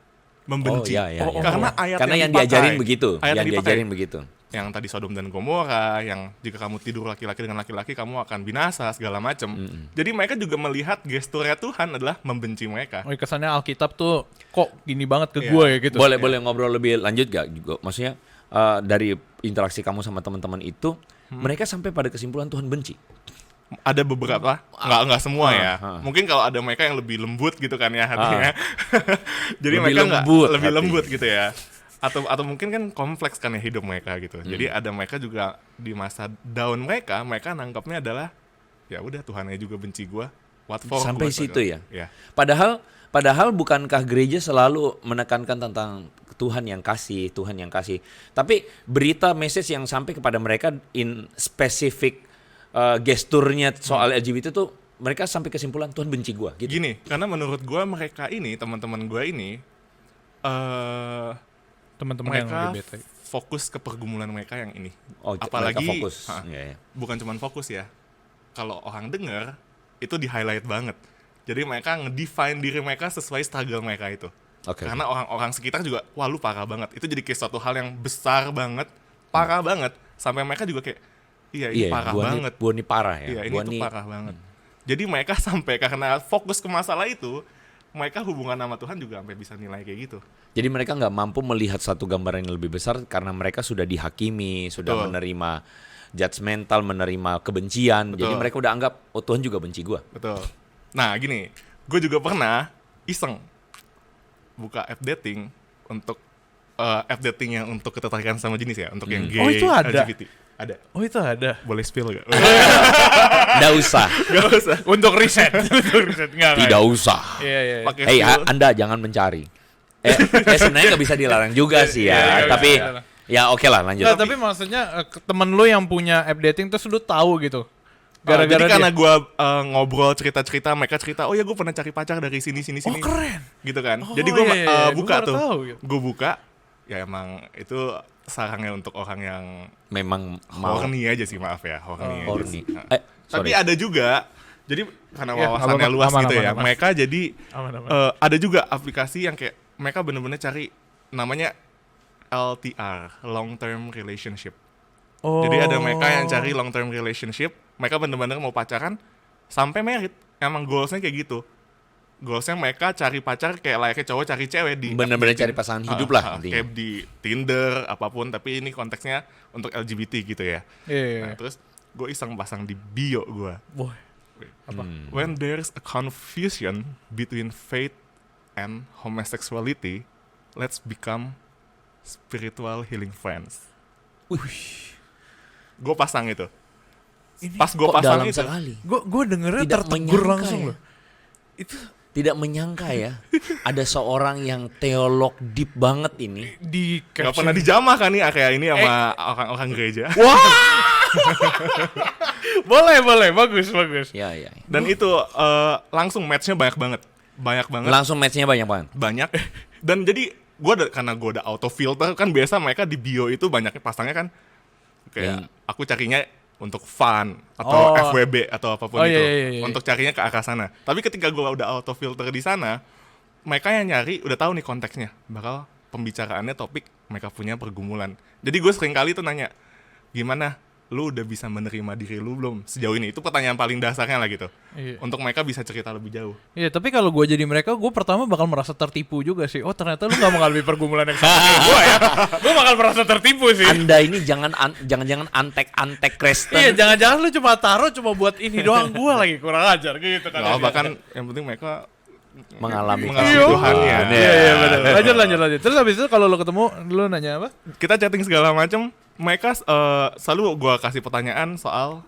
membenci. Karena ayat Karena yang dipakai, diajarin begitu, ayat yang dipakai. diajarin begitu. Yang tadi Sodom dan Gomora, yang jika kamu tidur laki-laki dengan laki-laki kamu akan binasa segala macam. Jadi mereka juga melihat gesturnya Tuhan adalah membenci mereka. Oh, kesannya Alkitab tuh kok gini banget ke Iya. gue ya gitu. Boleh ngobrol lebih lanjut gak? Maksudnya dari interaksi kamu sama teman-teman itu, mereka sampai pada kesimpulan Tuhan benci. Ada beberapa, nggak semua ya. Mungkin kalau ada mereka yang lebih lembut gitu kan ya hatinya. Jadi Lebih mereka nggak lembut lebih hati. lembut gitu ya. Atau mungkin kan kompleks kan ya hidup mereka gitu. Jadi ada mereka juga di masa down mereka nangkapnya adalah ya udah Tuhannya juga benci gua. What for? Sampai gua, situ ya. Ya. Padahal bukankah gereja selalu menekankan tentang Tuhan yang kasih. Tapi berita message yang sampai kepada mereka in spesifik gesturnya soal LGBT tuh mereka sampai kesimpulan Tuhan benci gua gitu. Gini, karena menurut gua mereka ini, teman-teman gua ini Teman-teman yang mereka LGBT. fokus ke pergumulan mereka yang ini. Oh, Apalagi mereka fokus. Iya. bukan cuma fokus ya. Kalau orang dengar itu di highlight banget. Jadi mereka ngedefine diri mereka sesuai struggle mereka itu. Oke. Karena orang-orang sekitar juga, wah lu parah banget. Itu jadi kayak suatu hal yang besar banget, parah banget. Sampai mereka juga kayak, iya ini parah banget. Gua nih parah ya. Iya ini Gua tuh nih parah banget. Jadi mereka sampai karena fokus ke masalah itu, mereka hubungan sama Tuhan juga sampai bisa nilai kayak gitu. Jadi mereka nggak mampu melihat satu gambaran yang lebih besar karena mereka sudah dihakimi, sudah Betul. menerima judgmental, menerima kebencian. Betul. Jadi mereka udah anggap, oh Tuhan juga benci gua. Betul. Nah gini, gue juga pernah iseng buka app dating untuk app dating yang untuk ketertarikan sama jenis ya, untuk yang gay, Oh, itu ada? LGBT. Ada. Oh itu ada. Boleh spill gak? Nggak usah, Gak usah. Untuk riset. Untuk riset. Nggak. tidak usah. Iya, iya. Pakai Hey, spill. Anda jangan mencari. Sebenarnya nggak bisa dilarang juga sih ya. Iya, Tapi iya. ya oke lah lanjut. Nggak, tapi maksudnya temen lu yang punya app dating terus lu tahu gitu. Jadi Gara-gara karena dia. gue ngobrol cerita-cerita, mereka cerita, oh ya gue pernah cari pacar dari sini. Oh keren. Gitu kan. Oh, Jadi gue iya, iya, iya. buka Gua baru tuh. tahu, gitu. Gue buka, ya emang itu sarangnya untuk orang yang Memang mau horny aja sih, maaf ya. Horny aja horny. sih. Nah. Sorry. Tapi ada juga, jadi karena Ya, wawasannya aman, luas aman, gitu aman, ya, aman. mereka jadi Aman-aman. ada juga aplikasi yang kayak mereka bener-bener cari namanya LTR, long term relationship. Oh. Jadi ada mereka yang cari long term relationship, mereka bener-bener mau pacaran sampai married. Emang goalsnya kayak gitu. Goalsnya mereka cari pacar kayak layaknya cowok cari cewek di benar-benar dating. cari pasangan hidup lah intinya. Kayak di Tinder apapun, tapi ini konteksnya untuk LGBT gitu ya. Iya. Nah, terus gue iseng pasang di bio gue. Boy. Apa? When there's a confusion between faith and homosexuality, let's become spiritual healing friends. Gue pasang itu. Pas gue Kok pasang dalam itu, sekali. Gue dengernya Tidak tertegur menyangka langsung ya. loh. Itu Tidak menyangka ya, ada seorang yang teolog deep banget ini. di gak pernah dijamah kan nih kayak ini sama orang-orang gereja. boleh, bagus. Ya. Dan itu langsung match-nya banyak banget. Langsung match-nya banyak banget. Banyak. Dan jadi karena gue udah auto filter kan, biasa mereka di bio itu banyaknya pasangnya kan kayak aku carinya untuk fun atau Oh. FWB atau apapun Oh, itu, iya. untuk carinya ke arah sana. Tapi ketika gue udah auto filter di sana, mereka yang nyari udah tahu nih konteksnya, bakal pembicaraannya topik mereka punya pergumulan. Jadi gue sering kali tuh nanya, gimana lu udah bisa menerima diri lu belum sejauh ini? Itu pertanyaan paling dasarnya lah gitu. Iya. Untuk mereka bisa cerita lebih jauh. Iya, tapi kalau gue jadi mereka, gue pertama bakal merasa tertipu juga sih. Oh ternyata lu gak mengalami pergumulan yang sama kayak gue ya. Gue bakal merasa tertipu sih. Anda ini jangan antek Kristen. Iya, jangan-jangan lu cuma buat ini doang, gue lagi kurang ajar gitu kan. Nah, bahkan yang penting mereka mengalami Tuhannya. Iya, benar. Lanjut. Terus habis itu kalau lu ketemu, lu nanya apa? Kita chatting segala macam, mereka selalu gue kasih pertanyaan soal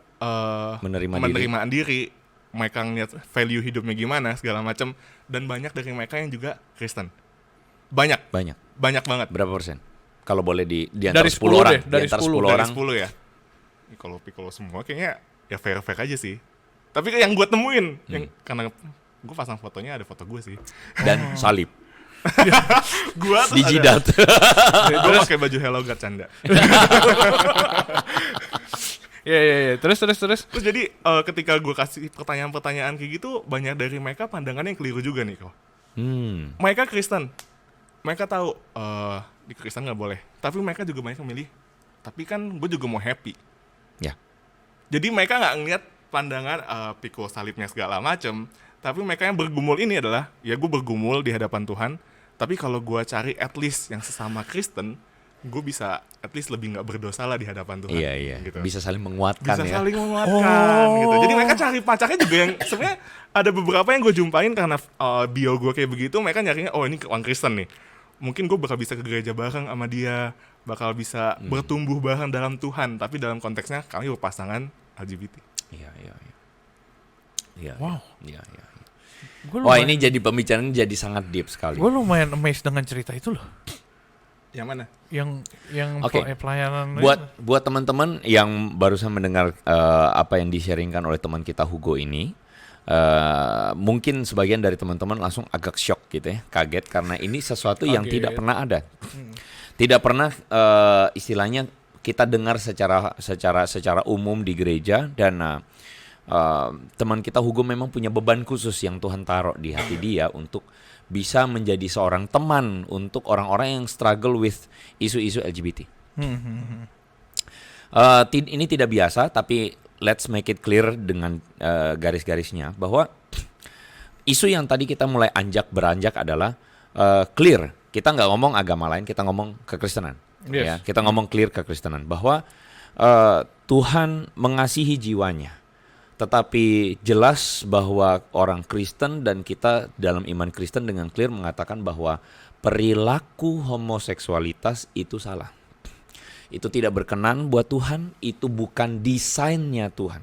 Menerima penerimaan diri, mereka ngeliat value hidupnya gimana segala macam, dan banyak dari mereka yang juga Kristen. Banyak Banyak. banget. Berapa persen? Kalau boleh di antara Dari 10 10 orang, deh, dari di antara 10. 10 Dari orang. 10 ya. Kalau semua kayaknya ya fair aja sih. Tapi yang gue temuin, yang karena gue pasang fotonya, ada foto gue sih. Dan salib Gue di jidat. Gue pakai baju Hello God canda. Iya. Terus. Terus jadi ketika gue kasih pertanyaan-pertanyaan kayak gitu, banyak dari mereka pandangannya yang keliru juga nih kok. Mereka Kristen, mereka tahu di Kristen nggak boleh, tapi mereka juga banyak memilih. Tapi kan gue juga mau happy. Ya. Jadi mereka nggak ngeliat pandangan pikul salibnya segala macem, tapi mereka yang bergumul ini adalah, ya gue bergumul di hadapan Tuhan, tapi kalau gue cari at least yang sesama Kristen, gue bisa at least lebih nggak berdosa lah di hadapan Tuhan. Iya. Gitu. Bisa saling menguatkan Bisa ya. saling menguatkan gitu. Jadi mereka cari pacarnya juga yang sebenarnya ada beberapa yang gue jumpain karena bio gue kayak begitu, mereka nyarinya oh ini orang Kristen nih. Mungkin gue bakal bisa ke gereja bareng sama dia, bakal bisa bertumbuh bareng dalam Tuhan, tapi dalam konteksnya kami berpasangan LGBT. Iya. Wow. Iya. Gua Wah, ini jadi pembicaraan jadi sangat deep sekali. Gue lumayan amazed dengan cerita itu loh. Yang mana? Yang Oke. pelayanan Buat teman-teman yang barusan mendengar apa yang di-sharingkan oleh teman kita Hugo ini, mungkin sebagian dari teman-teman langsung agak shock gitu ya, kaget karena ini sesuatu yang Kaget. tidak pernah ada. Tidak pernah istilahnya kita dengar secara umum di gereja, dan teman kita Hugo memang punya beban khusus yang Tuhan taruh di hati dia untuk bisa menjadi seorang teman untuk orang-orang yang struggle with isu-isu LGBT. Ini tidak biasa, tapi let's make it clear dengan garis-garisnya bahwa isu yang tadi kita mulai beranjak adalah clear. Kita nggak ngomong agama lain, kita ngomong kekristenan. Yes. Ya, kita ngomong clear kekristenan bahwa Tuhan mengasihi jiwanya. Tetapi jelas bahwa orang Kristen dan kita dalam iman Kristen dengan clear mengatakan bahwa perilaku homoseksualitas itu salah. Itu tidak berkenan buat Tuhan, itu bukan desainnya Tuhan.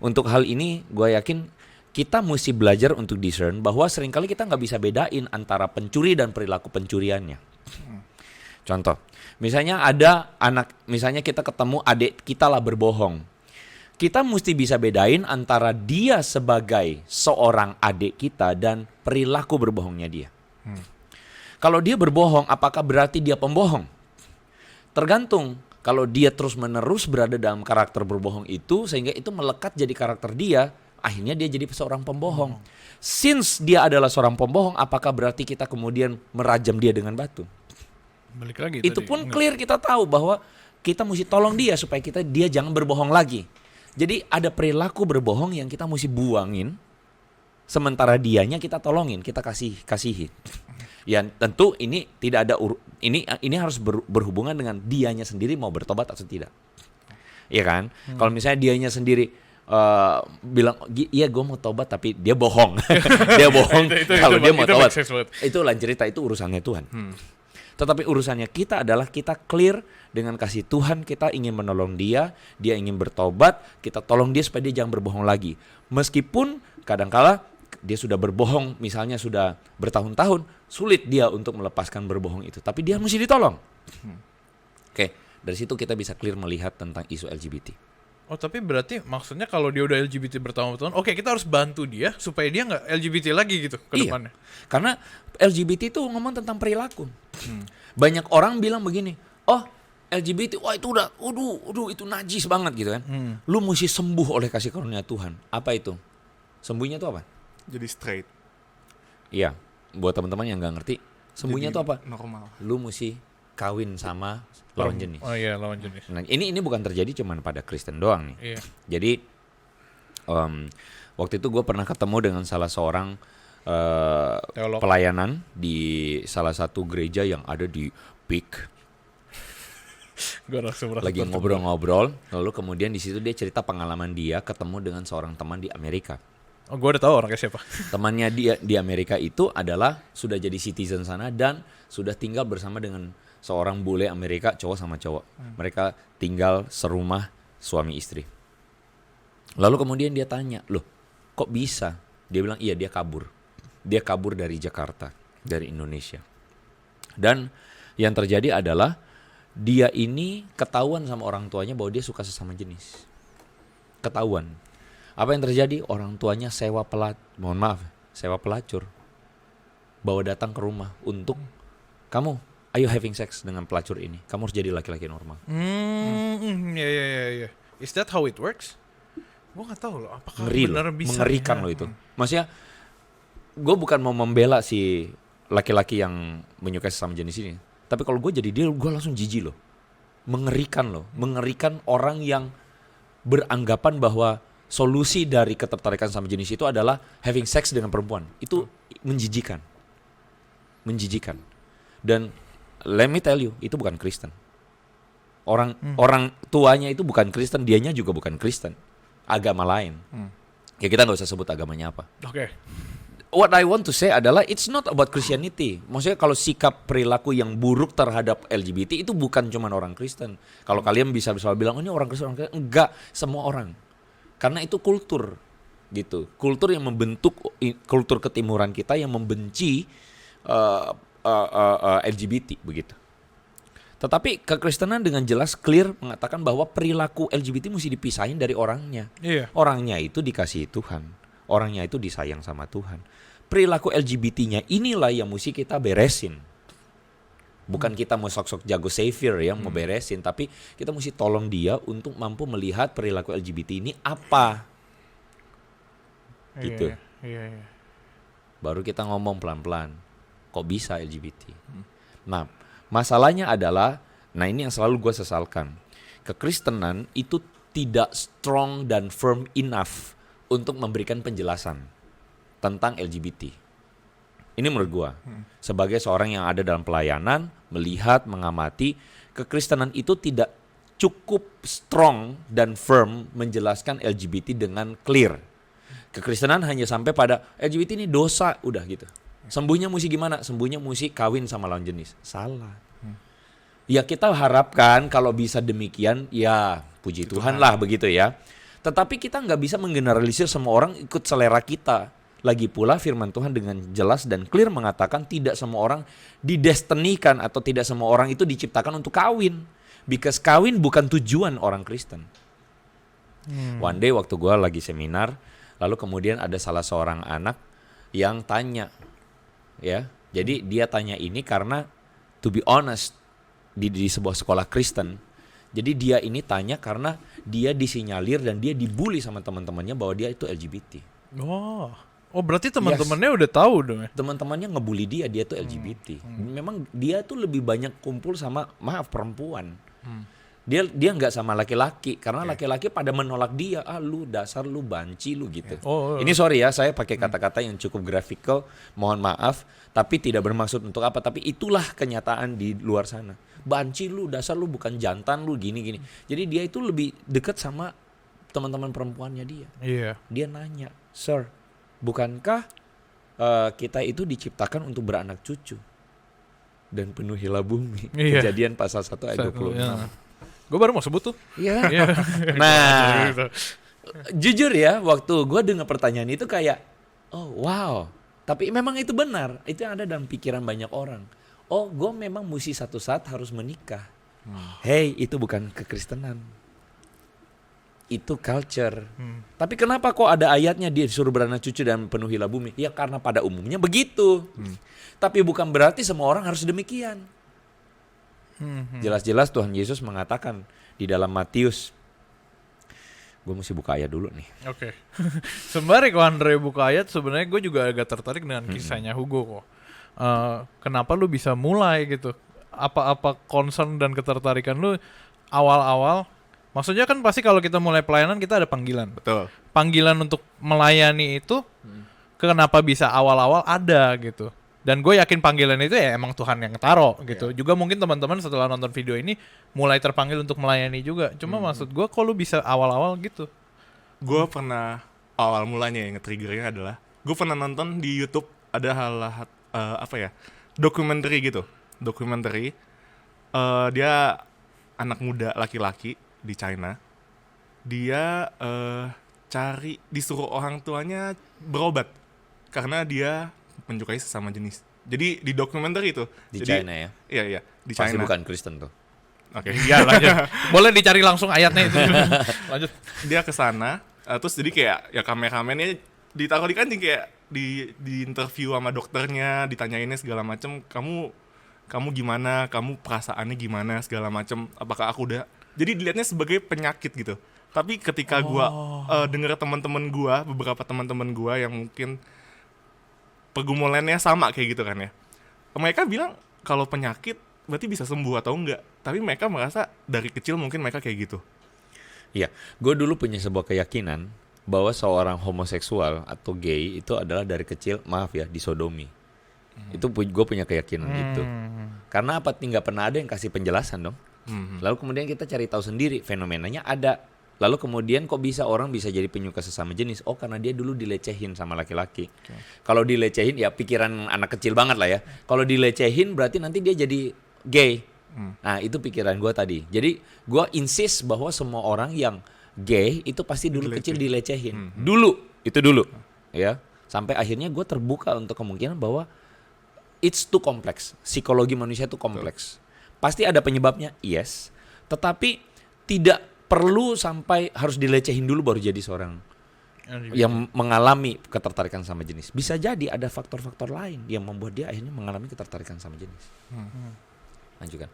Untuk hal ini gue yakin kita mesti belajar untuk discern bahwa seringkali kita nggak bisa bedain antara pencuri dan perilaku pencuriannya. Contoh, misalnya ada misalnya kita ketemu adik kita lah berbohong. Kita mesti bisa bedain antara dia sebagai seorang adik kita dan perilaku berbohongnya dia. Kalau dia berbohong, apakah berarti dia pembohong? Tergantung. Kalau dia terus-menerus berada dalam karakter berbohong itu, sehingga itu melekat jadi karakter dia, akhirnya dia jadi seorang pembohong. Since dia adalah seorang pembohong, apakah berarti kita kemudian merajam dia dengan batu? Balik lagi Itu tadi. pun clear, kita tahu bahwa kita mesti tolong dia supaya dia jangan berbohong lagi. Jadi ada perilaku berbohong yang kita mesti buangin, sementara dianya kita tolongin, kita kasihi. Ya tentu ini tidak ada ini harus berhubungan dengan dianya sendiri mau bertobat atau tidak. Iya kan? Kalau misalnya dianya sendiri bilang iya gue mau tobat tapi dia bohong. Dia bohong kalau dia mau tobat. Itu lain cerita, itu urusannya Tuhan. Tetapi urusannya kita adalah kita clear dengan kasih Tuhan, kita ingin menolong dia ingin bertobat, kita tolong dia supaya dia jangan berbohong lagi. Meskipun kadangkala dia sudah berbohong, misalnya sudah bertahun-tahun, sulit dia untuk melepaskan berbohong itu. Tapi dia mesti ditolong. Oke, dari situ kita bisa clear melihat tentang isu LGBT. Oh tapi berarti maksudnya kalau dia udah LGBT bertahun-tahun, oke kita harus bantu dia supaya dia nggak LGBT lagi gitu ke depannya. Karena LGBT itu ngomong tentang perilaku. Banyak orang bilang begini, oh LGBT, wah itu udah, itu najis banget gitu kan. Lu mesti sembuh oleh kasih karunia Tuhan. Apa itu? Sembuhnya itu apa? Jadi straight. Iya, buat teman-teman yang nggak ngerti, sembuhnya itu apa? Normal. Lu mesti kawin sama lawan jenis. Oh iya, lawan jenis. Nah, ini bukan terjadi cuma pada Kristen doang nih. Iya. Jadi waktu itu gue pernah ketemu dengan salah seorang Teolog. pelayanan di salah satu gereja yang ada di Peak. Gua langsung merasa Lagi ngobrol-ngobrol, lalu kemudian di situ dia cerita pengalaman dia ketemu dengan seorang teman di Amerika. Oh, gue udah tahu orangnya siapa. Temannya dia di Amerika itu adalah sudah jadi citizen sana dan sudah tinggal bersama dengan seorang bule Amerika, cowok sama cowok. Mereka tinggal serumah suami istri. Lalu kemudian dia tanya, loh kok bisa? Dia bilang iya dia kabur. Dia kabur dari Jakarta, dari Indonesia. Dan yang terjadi adalah dia ini ketahuan sama orang tuanya bahwa dia suka sesama jenis. Ketahuan. Apa yang terjadi? Orang tuanya sewa pelacur. Bawa datang ke rumah untuk kamu, ayo having sex dengan pelacur ini. Kamu harus jadi laki-laki normal. Ya. Is that how it works? Gue nggak tahu loh. Apakah Ngeri benar loh, bisa? mengerikan loh itu. Maksudnya, gue bukan mau membela si laki-laki yang menyukai sesama jenis ini. Tapi kalau gue jadi dia, gue langsung jijik loh. Mengerikan loh. Mengerikan orang yang beranggapan bahwa solusi dari ketertarikan sama jenis itu adalah having sex dengan perempuan. Itu menjijikan. Menjijikan. Dan let me tell you, itu bukan Kristen. Orang tuanya itu bukan Kristen, dianya juga bukan Kristen. Agama lain. Ya kita nggak usah sebut agamanya apa. Oke. What I want to say adalah it's not about Christianity. Maksudnya kalau sikap perilaku yang buruk terhadap LGBT itu bukan cuma orang Kristen. Kalau kalian bisa bilang, oh ini orang Kristen, enggak, semua orang. Karena itu kultur gitu. Kultur yang membentuk kultur ketimuran kita yang membenci LGBT begitu. Tetapi kekristenan dengan jelas clear mengatakan bahwa perilaku LGBT mesti dipisahin dari orangnya. Iya. Orangnya itu dikasihi Tuhan. Orangnya itu disayang sama Tuhan. Perilaku LGBT-nya inilah yang mesti kita beresin. Bukan kita mau sok-sok jago savior ya, mau beresin. Tapi kita mesti tolong dia untuk mampu melihat perilaku LGBT ini apa. Gitu. Iya. Baru kita ngomong pelan-pelan. Kok bisa LGBT? Nah, masalahnya adalah, nah ini yang selalu gue sesalkan. Kekristenan itu tidak strong dan firm enough untuk memberikan penjelasan tentang LGBT. Ini menurut gue, sebagai seorang yang ada dalam pelayanan, melihat, mengamati, kekristenan itu tidak cukup strong dan firm menjelaskan LGBT dengan clear. Kekristenan hanya sampai pada LGBT ini dosa, udah gitu. Sembuhnya mesti gimana? Sembuhnya mesti kawin sama lawan jenis. Salah. Ya kita harapkan kalau bisa demikian, ya puji Tuhan lah begitu ya. Tetapi kita nggak bisa menggeneralisir semua orang ikut selera kita. Lagi pula firman Tuhan dengan jelas dan clear mengatakan tidak semua orang didestinikan atau tidak semua orang itu diciptakan untuk kawin. Because kawin bukan tujuan orang Kristen. One day waktu gue lagi seminar, lalu kemudian ada salah seorang anak yang tanya, ya. Jadi dia tanya ini karena to be honest di sebuah sekolah Kristen. Jadi dia ini tanya karena dia disinyalir dan dia dibully sama teman-temannya bahwa dia itu LGBT. Oh berarti teman-temannya udah tahu dong ya? Teman-temannya ngebully dia tuh LGBT. Memang dia tuh lebih banyak kumpul sama perempuan. Dia nggak sama laki-laki karena laki-laki pada menolak dia. Lu dasar lu banci lu gitu. Ini sorry ya, saya pakai kata-kata yang cukup grafikal, mohon maaf, tapi tidak bermaksud untuk apa, tapi itulah kenyataan di luar sana. Banci lu, dasar lu bukan jantan lu gini-gini. Jadi dia itu lebih dekat sama teman-teman perempuannya dia. Iya. Dia nanya, "Sir, bukankah kita itu diciptakan untuk beranak cucu dan penuhilah bumi?" Iya. Kejadian pasal 1 ayat 26. Ya. Gue baru mau sebut tuh. Iya. Iya. Nah, Gitu. jujur ya, waktu gue dengar pertanyaan itu kayak, oh wow. Tapi memang itu benar. Itu yang ada dalam pikiran banyak orang. Oh, gue memang mesti satu saat harus menikah. Hey, itu bukan kekristenan. Itu culture. Tapi kenapa kok ada ayatnya dia disuruh beranak cucu dan penuhilah bumi? Ya karena pada umumnya begitu. Tapi bukan berarti semua orang harus demikian. Jelas-jelas Tuhan Yesus mengatakan di dalam Matius. Gue mesti buka ayat dulu nih. Oke. Sembari kok Andre buka ayat, sebenarnya gue juga agak tertarik dengan kisahnya Hugo kok. Kenapa lu bisa mulai gitu? Apa concern dan ketertarikan lu awal-awal? Maksudnya kan pasti kalau kita mulai pelayanan kita ada panggilan. Betul. Panggilan untuk melayani itu kenapa bisa awal-awal ada gitu. Dan gue yakin panggilan itu ya emang Tuhan yang taruh gitu. Juga mungkin teman-teman setelah nonton video ini mulai terpanggil untuk melayani juga. Cuma maksud gue kok lu bisa awal-awal gitu? Gue pernah awal mulanya yang nge-triggernya adalah gue pernah nonton di YouTube ada dokumenter gitu. Dokumenter dia anak muda laki-laki di China. Dia disuruh orang tuanya berobat karena dia menyukai sesama jenis. Jadi di dokumenter itu Di jadi, China ya. Iya di Pasti China. bukan Kristen tuh. Oke. Iya lanjut. Boleh dicari langsung ayatnya itu. Lanjut. Dia ke sana terus jadi kayak ya kameramennya ditaruh di kancing kayak di interview sama dokternya, ditanyainnya segala macam, kamu gimana, kamu perasaannya gimana segala macam, apakah aku udah, jadi dilihatnya sebagai penyakit gitu. Tapi ketika gua denger beberapa teman-teman gua yang mungkin pergumulannya sama kayak gitu kan ya, mereka bilang kalau penyakit berarti bisa sembuh atau enggak, tapi mereka merasa dari kecil mungkin mereka kayak gitu. Iya, gue dulu punya sebuah keyakinan bahwa seorang homoseksual atau gay itu adalah dari kecil, maaf ya, disodomi. Itu gue punya keyakinan gitu. Karena apa? Nggak pernah ada yang kasih penjelasan dong. Lalu kemudian kita cari tahu sendiri, fenomenanya ada. Lalu kemudian kok bisa orang bisa jadi penyuka sesama jenis? Oh, karena dia dulu dilecehin sama laki-laki. Kalau dilecehin ya pikiran anak kecil banget lah ya. Kalau dilecehin berarti nanti dia jadi gay. Nah, itu pikiran gue tadi. Jadi gue insist bahwa semua orang yang gay itu pasti dulu kecil dilecehin. Dulu, itu dulu. Ya, sampai akhirnya gue terbuka untuk kemungkinan bahwa it's too kompleks. Psikologi manusia itu kompleks. Pasti ada penyebabnya, yes. Tetapi tidak perlu sampai harus dilecehin dulu baru jadi seorang yang mengalami ketertarikan sama jenis. Bisa jadi ada faktor-faktor lain yang membuat dia akhirnya mengalami ketertarikan sama jenis. Lanjutkan.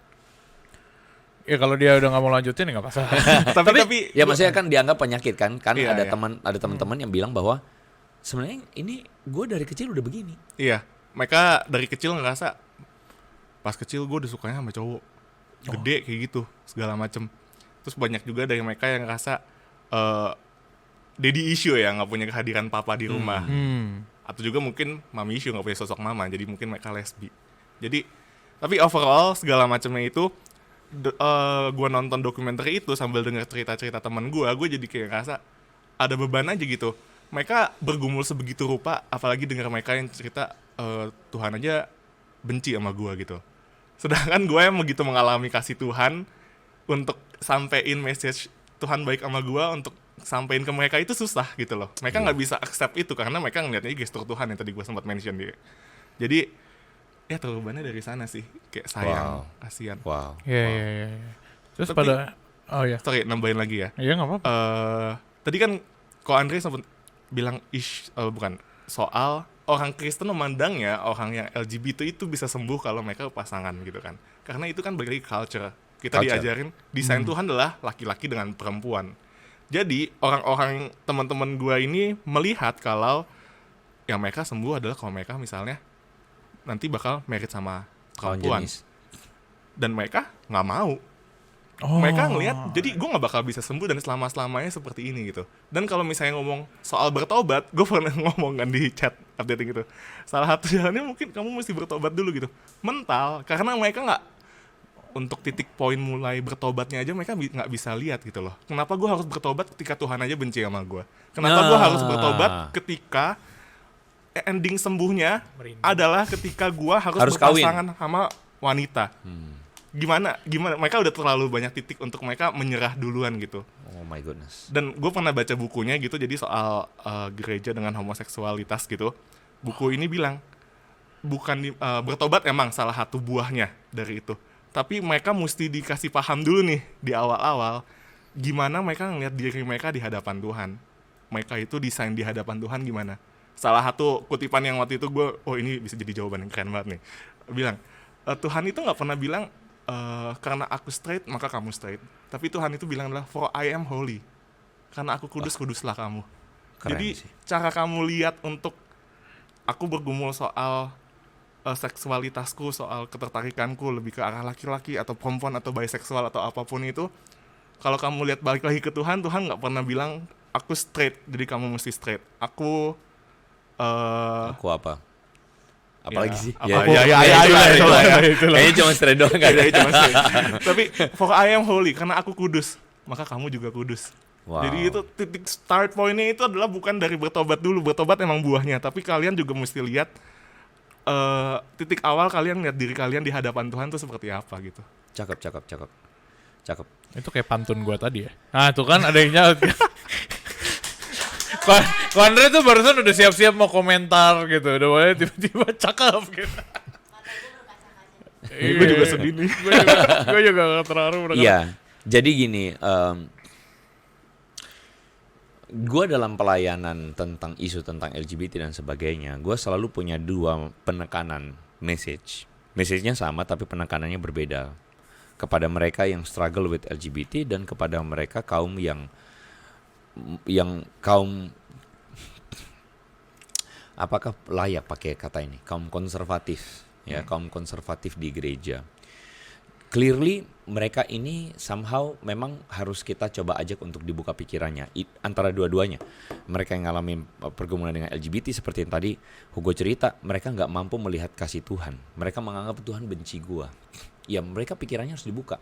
Ya kalau dia udah nggak mau lanjutin ya nggak masalah. tapi Ya maksudnya kan dianggap penyakit kan? Kan Iya, ada iya. teman-teman yang bilang bahwa sebenarnya ini gue dari kecil udah begini. iya, mereka dari kecil ngerasa pas kecil gue udah sukanya sama cowok gede kayak gitu segala macem. Terus banyak juga dari mereka yang ngerasa daddy issue ya, nggak punya kehadiran papa di rumah. Atau juga mungkin mami issue, nggak punya sosok mama, jadi mungkin mereka lesbi. Jadi tapi overall segala macamnya itu gue nonton dokumenter itu sambil denger cerita-cerita teman gue jadi kayak ngerasa ada beban aja gitu. Mereka bergumul sebegitu rupa, apalagi denger mereka yang cerita Tuhan aja benci sama gue gitu. Sedangkan gue yang begitu mengalami kasih Tuhan untuk sampein message Tuhan baik sama gue, untuk sampein ke mereka itu susah gitu loh. Mereka nggak bisa accept itu karena mereka ngeliatnya gestur Tuhan yang tadi gue sempat mention dia. Jadi ya terbebannya dari sana sih, kayak sayang, kasihan. Wow. Iya. Terus Tapi- pada Sorry, nambahin lagi ya. Iya nggak apa-apa. Tadi kan Ko Andre sempat bilang bukan soal orang Kristen memandangnya orang yang LGBT itu bisa sembuh kalau mereka pasangan gitu kan. Karena itu kan balik lagi culture. Kita diajarin desain Tuhan adalah laki-laki dengan perempuan. Jadi orang-orang teman-teman gua ini melihat kalau yang mereka sembuh adalah kalau mereka misalnya nanti bakal married sama Kawan perempuan. jenis. Dan mereka nggak mau. Mereka ngelihat, jadi gue nggak bakal bisa sembuh dan selama-selamanya seperti ini gitu. Dan kalau misalnya ngomong soal bertobat, gue pernah ngomong kan di chat updating gitu, salah satu jalannya mungkin kamu mesti bertobat dulu gitu, mental, karena mereka nggak, untuk titik poin mulai bertobatnya aja mereka nggak bisa lihat gitu loh. Kenapa gue harus bertobat ketika Tuhan aja benci sama gue? Kenapa gue harus bertobat ketika ending sembuhnya adalah ketika gue harus berpasangan sama wanita? Gimana mereka udah terlalu banyak titik untuk mereka menyerah duluan gitu. Oh my goodness. Dan gue pernah baca bukunya gitu, jadi soal gereja dengan homoseksualitas gitu. Buku ini bilang bukan bertobat emang salah satu buahnya dari itu, tapi mereka mesti dikasih paham dulu nih di awal-awal gimana mereka ngeliat diri mereka di hadapan Tuhan. Mereka itu desain di hadapan Tuhan gimana. Salah satu kutipan yang waktu itu gue, ini bisa jadi jawaban yang keren banget nih, bilang Tuhan itu nggak pernah bilang karena aku straight maka kamu straight, tapi Tuhan itu bilang adalah for I am holy, karena aku kudus, kuduslah kamu. Keren Jadi sih. cara kamu lihat untuk aku bergumul soal seksualitasku, soal ketertarikanku lebih ke arah laki-laki atau perempuan atau biseksual atau apapun itu, kalau kamu lihat balik lagi ke Tuhan nggak pernah bilang aku straight jadi kamu mesti straight. Aku Aku apa? Apalagi Ya, sih? apa- Ya, itulah. Kayaknya cuma straight doang kan? Iya, cuma straight. Tapi for I am holy, karena aku kudus, maka kamu juga kudus. Wow. Jadi itu titik start pointnya itu adalah bukan dari bertobat dulu, bertobat emang buahnya, tapi kalian juga mesti lihat titik awal kalian lihat diri kalian di hadapan Tuhan tuh seperti apa gitu. Cakep. Itu kayak pantun gua tadi ya. Nah, tuh kan ada yang nyaut. Ko Andre tuh barusan udah siap-siap mau komentar gitu, udah mulai tiba-tiba cakep gitu. Gue juga sedih nih. Gue juga gak terharu. Iya, jadi gini, gue dalam pelayanan tentang isu tentang LGBT dan sebagainya, gue selalu punya 2 penekanan message. Message-nya sama tapi penekanannya berbeda. Kepada mereka yang struggle with LGBT dan kepada mereka kaum yang kaum, apakah layak pakai kata ini, kaum konservatif, ya, kaum konservatif di gereja. Clearly mereka ini somehow memang harus kita coba ajak untuk dibuka pikirannya antara dua-duanya. Mereka yang ngalamin pergumulan dengan LGBT seperti yang tadi Hugo cerita, mereka nggak mampu melihat kasih Tuhan. Mereka menganggap Tuhan benci gua. Ya mereka pikirannya harus dibuka,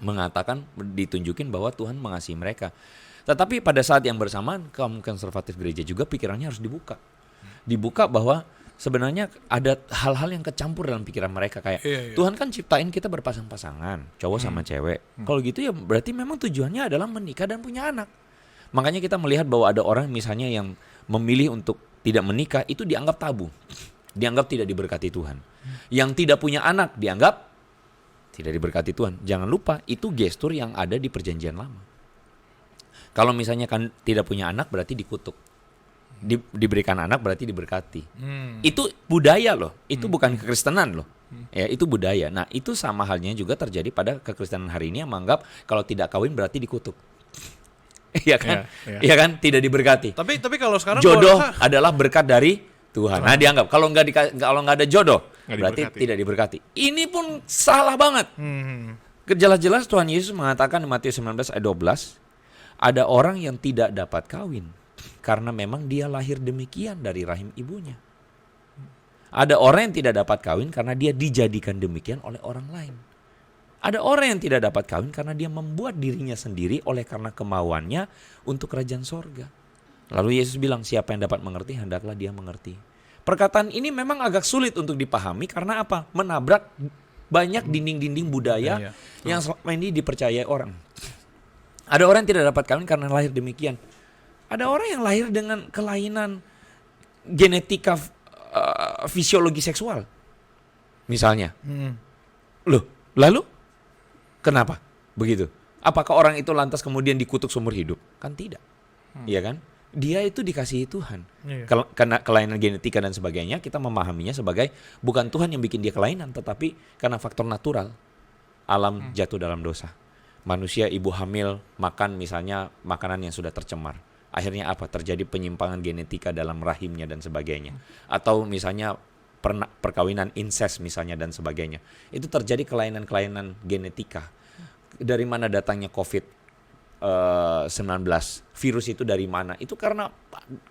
mengatakan, ditunjukin bahwa Tuhan mengasihi mereka. Tetapi pada saat yang bersamaan kaum konservatif gereja juga pikirannya harus dibuka bahwa sebenarnya ada hal-hal yang kecampur dalam pikiran mereka kayak Tuhan kan ciptain kita berpasang-pasangan, cowok sama cewek. Kalau gitu ya berarti memang tujuannya adalah menikah dan punya anak. Makanya kita melihat bahwa ada orang misalnya yang memilih untuk tidak menikah, itu dianggap tabu, dianggap tidak diberkati Tuhan. Yang tidak punya anak dianggap tidak diberkati Tuhan. Jangan lupa itu gestur yang ada di perjanjian lama. Kalau misalnya kan tidak punya anak berarti dikutuk. Diberikan anak berarti diberkati. Itu budaya loh. Itu bukan kekristenan loh. Ya, itu budaya. Nah, itu sama halnya juga terjadi pada kekristenan hari ini yang menganggap kalau tidak kawin berarti dikutuk. Iya kan? Iya kan? Tidak diberkati. Tapi kalau sekarang jodoh adalah berkat dari Tuhan. Nah, dianggap kalau nggak ada jodoh berarti tidak diberkati. Ini pun salah banget. Jelas-jelas Tuhan Yesus mengatakan di Matius 19 ayat 12, ada orang yang tidak dapat kawin karena memang dia lahir demikian dari rahim ibunya. Ada orang yang tidak dapat kawin karena dia dijadikan demikian oleh orang lain. Ada orang yang tidak dapat kawin karena dia membuat dirinya sendiri oleh karena kemauannya untuk kerajaan sorga. Lalu Yesus bilang, siapa yang dapat mengerti, hendaklah dia mengerti. Perkataan ini memang agak sulit untuk dipahami karena apa? Menabrak banyak dinding-dinding budaya yang selama ini dipercayai orang. Ada orang yang tidak dapat kawin karena lahir demikian. Ada orang yang lahir dengan kelainan genetika fisiologi seksual. Misalnya. Loh, lalu kenapa begitu? Apakah orang itu lantas kemudian dikutuk seumur hidup? Kan tidak. Iya kan? Dia itu dikasihi Tuhan. Karena kelainan genetika dan sebagainya, kita memahaminya sebagai bukan Tuhan yang bikin dia kelainan, tetapi karena faktor natural. Alam jatuh dalam dosa. Manusia ibu hamil makan misalnya makanan yang sudah tercemar. Akhirnya apa? Terjadi penyimpangan genetika dalam rahimnya dan sebagainya. Atau misalnya perkawinan incest misalnya dan sebagainya. Itu terjadi kelainan-kelainan genetika. Dari mana datangnya COVID-19? Virus itu dari mana? Itu karena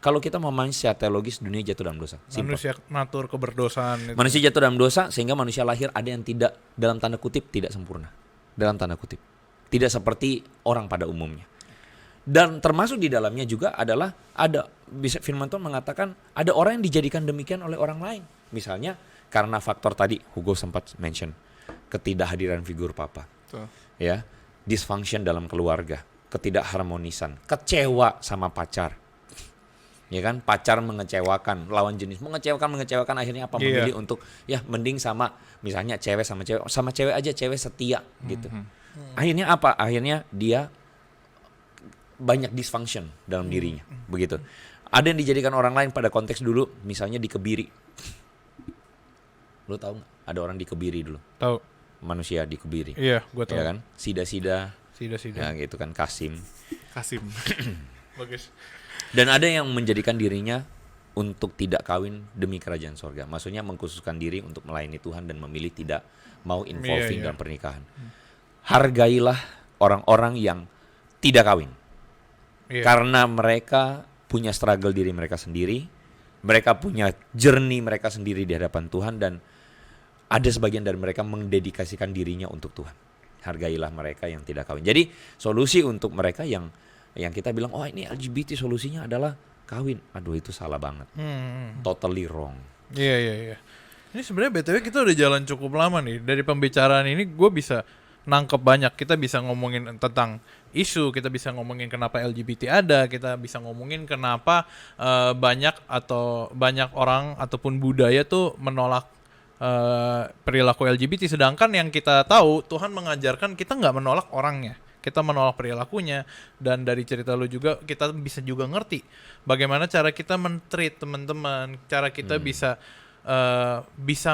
kalau kita memahami secara teologis dunia jatuh dalam dosa. Simple. Manusia natur keberdosaan. Manusia jatuh dalam dosa sehingga manusia lahir ada yang tidak, dalam tanda kutip, tidak sempurna. Dalam tanda kutip. Tidak seperti orang pada umumnya. Dan termasuk di dalamnya juga adalah firman Tuhan mengatakan ada orang yang dijadikan demikian oleh orang lain. Misalnya karena faktor tadi Hugo sempat mention ketidakhadiran figur papa. Ya, dysfunction dalam keluarga, ketidakharmonisan, kecewa sama pacar. Ya kan, pacar mengecewakan, lawan jenis mengecewakan akhirnya apa? Memilih untuk ya mending sama misalnya cewek sama cewek aja, cewek setia gitu. Akhirnya apa? Akhirnya dia banyak dysfunction dalam dirinya, begitu. Ada yang dijadikan orang lain pada konteks dulu, misalnya dikebiri. Lo tahu nggak? Ada orang dikebiri dulu. Tahu. Manusia dikebiri. Iya, gue tahu. Ya kan? Sida. Sida. Ya gitu kan, Kasim. Bagus. Dan ada yang menjadikan dirinya untuk tidak kawin demi kerajaan sorga. Maksudnya mengkhususkan diri untuk melayani Tuhan dan memilih tidak mau involving dalam pernikahan. Hargailah orang-orang yang tidak kawin. Karena mereka punya struggle diri mereka sendiri, mereka punya journey mereka sendiri di hadapan Tuhan, dan ada sebagian dari mereka mendedikasikan dirinya untuk Tuhan. Hargailah mereka yang tidak kawin. Jadi solusi untuk mereka yang kita bilang, oh ini LGBT solusinya adalah kawin. Aduh, itu salah banget. Totally wrong. Iya. Ini sebenarnya BTW kita udah jalan cukup lama nih. Dari pembicaraan ini gue bisa nangkep banyak. Kita bisa ngomongin tentang isu, kita bisa ngomongin kenapa LGBT ada, kita bisa ngomongin kenapa banyak orang ataupun budaya tuh menolak perilaku LGBT, sedangkan yang kita tahu Tuhan mengajarkan kita nggak menolak orangnya, kita menolak perilakunya. Dan dari cerita lu juga kita bisa juga ngerti bagaimana cara kita men-treat teman-teman, cara kita bisa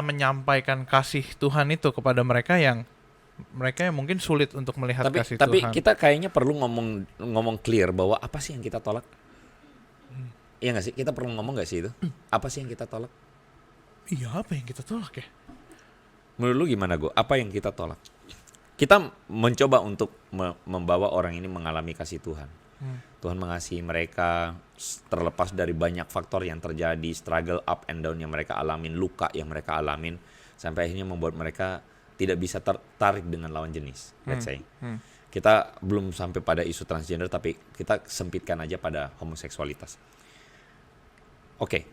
menyampaikan kasih Tuhan itu kepada mereka yang mungkin sulit untuk melihat kasih tapi Tuhan. kita kayaknya perlu ngomong clear bahwa apa sih yang kita tolak? Iya nggak sih? Kita perlu ngomong nggak sih itu? Apa sih yang kita tolak? Iya, apa yang kita tolak ya? Menurut lu gimana, Go? Apa yang kita tolak? Kita mencoba untuk membawa orang ini mengalami kasih Tuhan. Tuhan mengasihi mereka terlepas dari banyak faktor yang terjadi, struggle up and down yang mereka alamin, luka yang mereka alamin, sampai akhirnya membuat mereka tidak bisa tertarik dengan lawan jenis, let's say. Kita belum sampai pada isu transgender, tapi kita sempitkan aja pada homoseksualitas. Oke.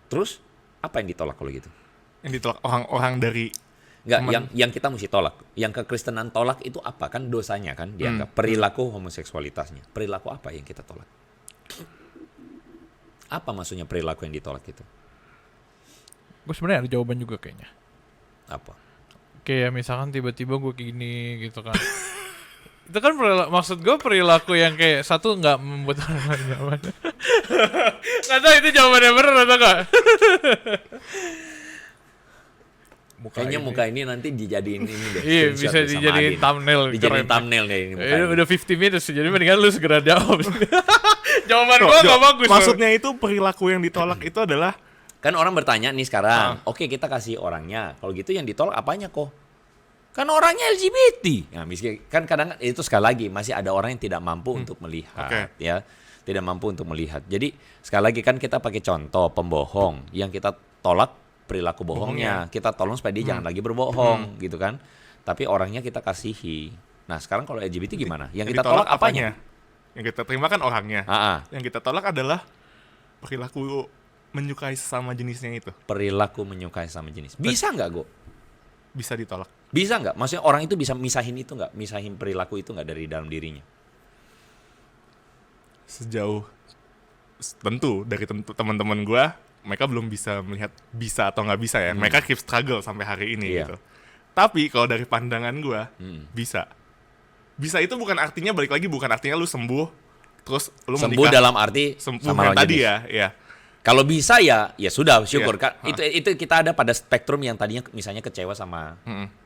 Terus apa yang ditolak kalau gitu? Yang ditolak orang-orang dari Enggak, yang kita mesti tolak. Yang kekristenan tolak itu apa? Kan dosanya kan dianggap perilaku homoseksualitasnya. Perilaku apa yang kita tolak? Apa maksudnya perilaku yang ditolak itu? Gue sebenarnya ada jawaban juga kayaknya. Apa? Kayak misalkan tiba-tiba gue gini gitu kan. Itu kan maksud gue perilaku yang kayak satu nggak membuat orang lain nyaman. Nggak tahu itu jawabannya benar atau nggak? Kayaknya muka ini nanti dijadiin ini deh. Iya, screenshot bisa deh sama dijadiin Adin. thumbnail. Dijadiin keren. thumbnail deh ini muka ini. Udah 50 minutes, jadi mendingan lu segera jawab. Jawaban gue nggak bagus. Maksudnya itu perilaku yang ditolak itu adalah Kan orang bertanya nih sekarang, oke kita kasih orangnya. Kalau gitu yang ditolak apanya kok? Kan orangnya LGBT. Nah, kan kadang itu sekali lagi masih ada orang yang tidak mampu untuk melihat, ya, tidak mampu untuk melihat. Jadi sekali lagi kan kita pakai contoh pembohong yang kita tolak perilaku bohongnya. Kita tolong supaya dia jangan lagi berbohong, gitu kan? Tapi orangnya kita kasihi. Nah sekarang kalau LGBT gimana? Yang kita tolak apanya? Yang kita terima kan orangnya. Yang kita tolak adalah perilaku menyukai sesama jenisnya itu. Perilaku menyukai sesama jenis. Bisa nggak, Go? Bisa ditolak. Bisa nggak? Maksudnya orang itu bisa misahin itu nggak? Misahin perilaku itu nggak dari dalam dirinya? Sejauh tentu dari teman-teman gue, mereka belum bisa melihat bisa atau nggak bisa ya. Mereka keep struggle sampai hari ini gitu. Tapi kalau dari pandangan gue, bisa. Bisa itu bukan artinya balik lagi bukan artinya lu sembuh terus lu sembuh menikah. dalam arti Sembuh sama lawan tadi jenis. ya. Kalau bisa ya sudah syukur. Iya. Itu kita ada pada spektrum yang tadinya misalnya kecewa sama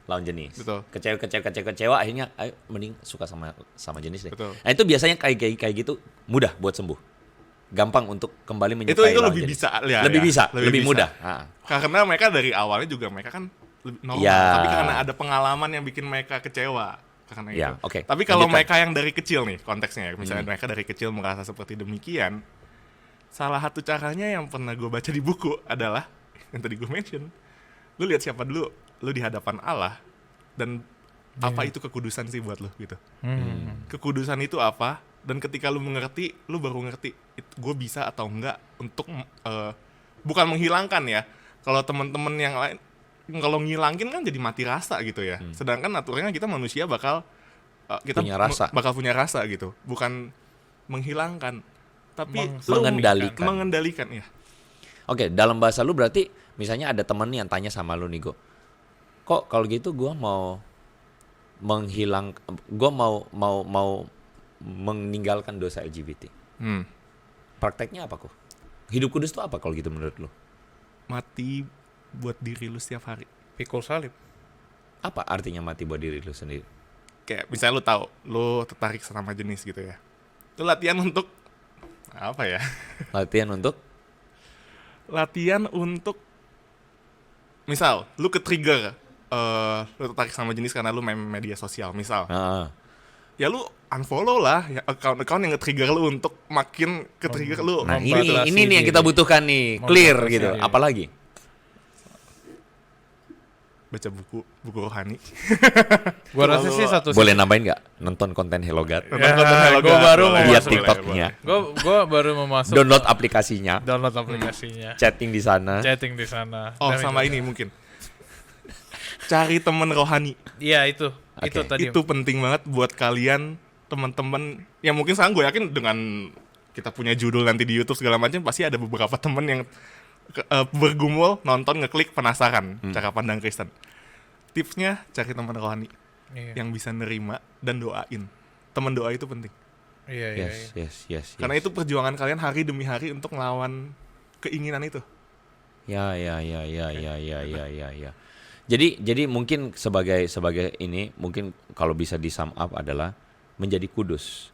lawan jenis. Betul. Kecewa akhirnya ayo mending suka sama jenis deh. Betul. Nah, itu biasanya kayak gitu mudah buat sembuh. Gampang untuk kembali menyukai Itu lawan lebih jenis. bisa ya. Lebih bisa. mudah. Karena mereka dari awalnya juga mereka kan lebih normal, tapi karena ada pengalaman yang bikin mereka kecewa karena Ya, itu. oke. Tapi kalau Lanjutkan. mereka yang dari kecil nih konteksnya, misalnya mereka dari kecil merasa seperti demikian, salah satu caranya yang pernah gue baca di buku adalah yang tadi gue mention, lu lihat siapa dulu, lu di hadapan Allah dan apa itu kekudusan sih buat lu gitu. Kekudusan itu apa? Dan ketika lu mengerti, lu baru ngerti gue bisa atau enggak untuk bukan menghilangkan ya. Kalau teman-teman yang lain kalau ngilangin kan jadi mati rasa gitu ya. Sedangkan naturalnya kita manusia bakal kita Punya rasa. bakal punya rasa gitu. Bukan menghilangkan, tapi mengendalikan ya. Oke, dalam bahasa lu berarti misalnya ada temen nih yang tanya sama lu nih, Go. Kok kalau gitu gua mau meninggalkan dosa LGBT. Prakteknya apa kok? Hidup kudus itu apa kalau gitu menurut lu? Mati buat diri lu setiap hari. Pikul salib. Apa artinya mati buat diri lu sendiri? Kayak misalnya lu tahu, lu tertarik sama jenis gitu ya. Lu latihan untuk apa ya? Latihan untuk misal lu ke-trigger lu tertarik sama jenis karena lu main media sosial misal. Ya lu unfollow lah ya, account yang nge-trigger lu untuk makin ke-trigger lu. Nah, ini nih yang kita butuhkan nih, clear gitu. Apalagi? Baca buku rohani. Gua rasa sih satu. Boleh nambahin nggak? Nonton konten Hello God. Gua baru mau Lihat masuk. TikToknya. Gua baru mau masuk. Download aplikasinya. Download aplikasinya. Chatting di sana. Chatting di sana. Oh, Dan sama itu. ini mungkin. cari teman rohani. Iya itu Oke. tadi. Itu penting banget buat kalian teman-teman yang mungkin sekarang gue yakin dengan kita punya judul nanti di YouTube segala macam pasti ada beberapa teman yang bergumul nonton ngeklik penasaran cara pandang Kristen. Tipsnya cari teman rohani Iya. yang bisa nerima dan doain. Teman doa itu penting. Iya. Yes. Karena itu perjuangan kalian hari demi hari untuk ngelawan keinginan itu. Ya. Jadi mungkin sebagai ini mungkin kalau bisa di sum up adalah menjadi kudus.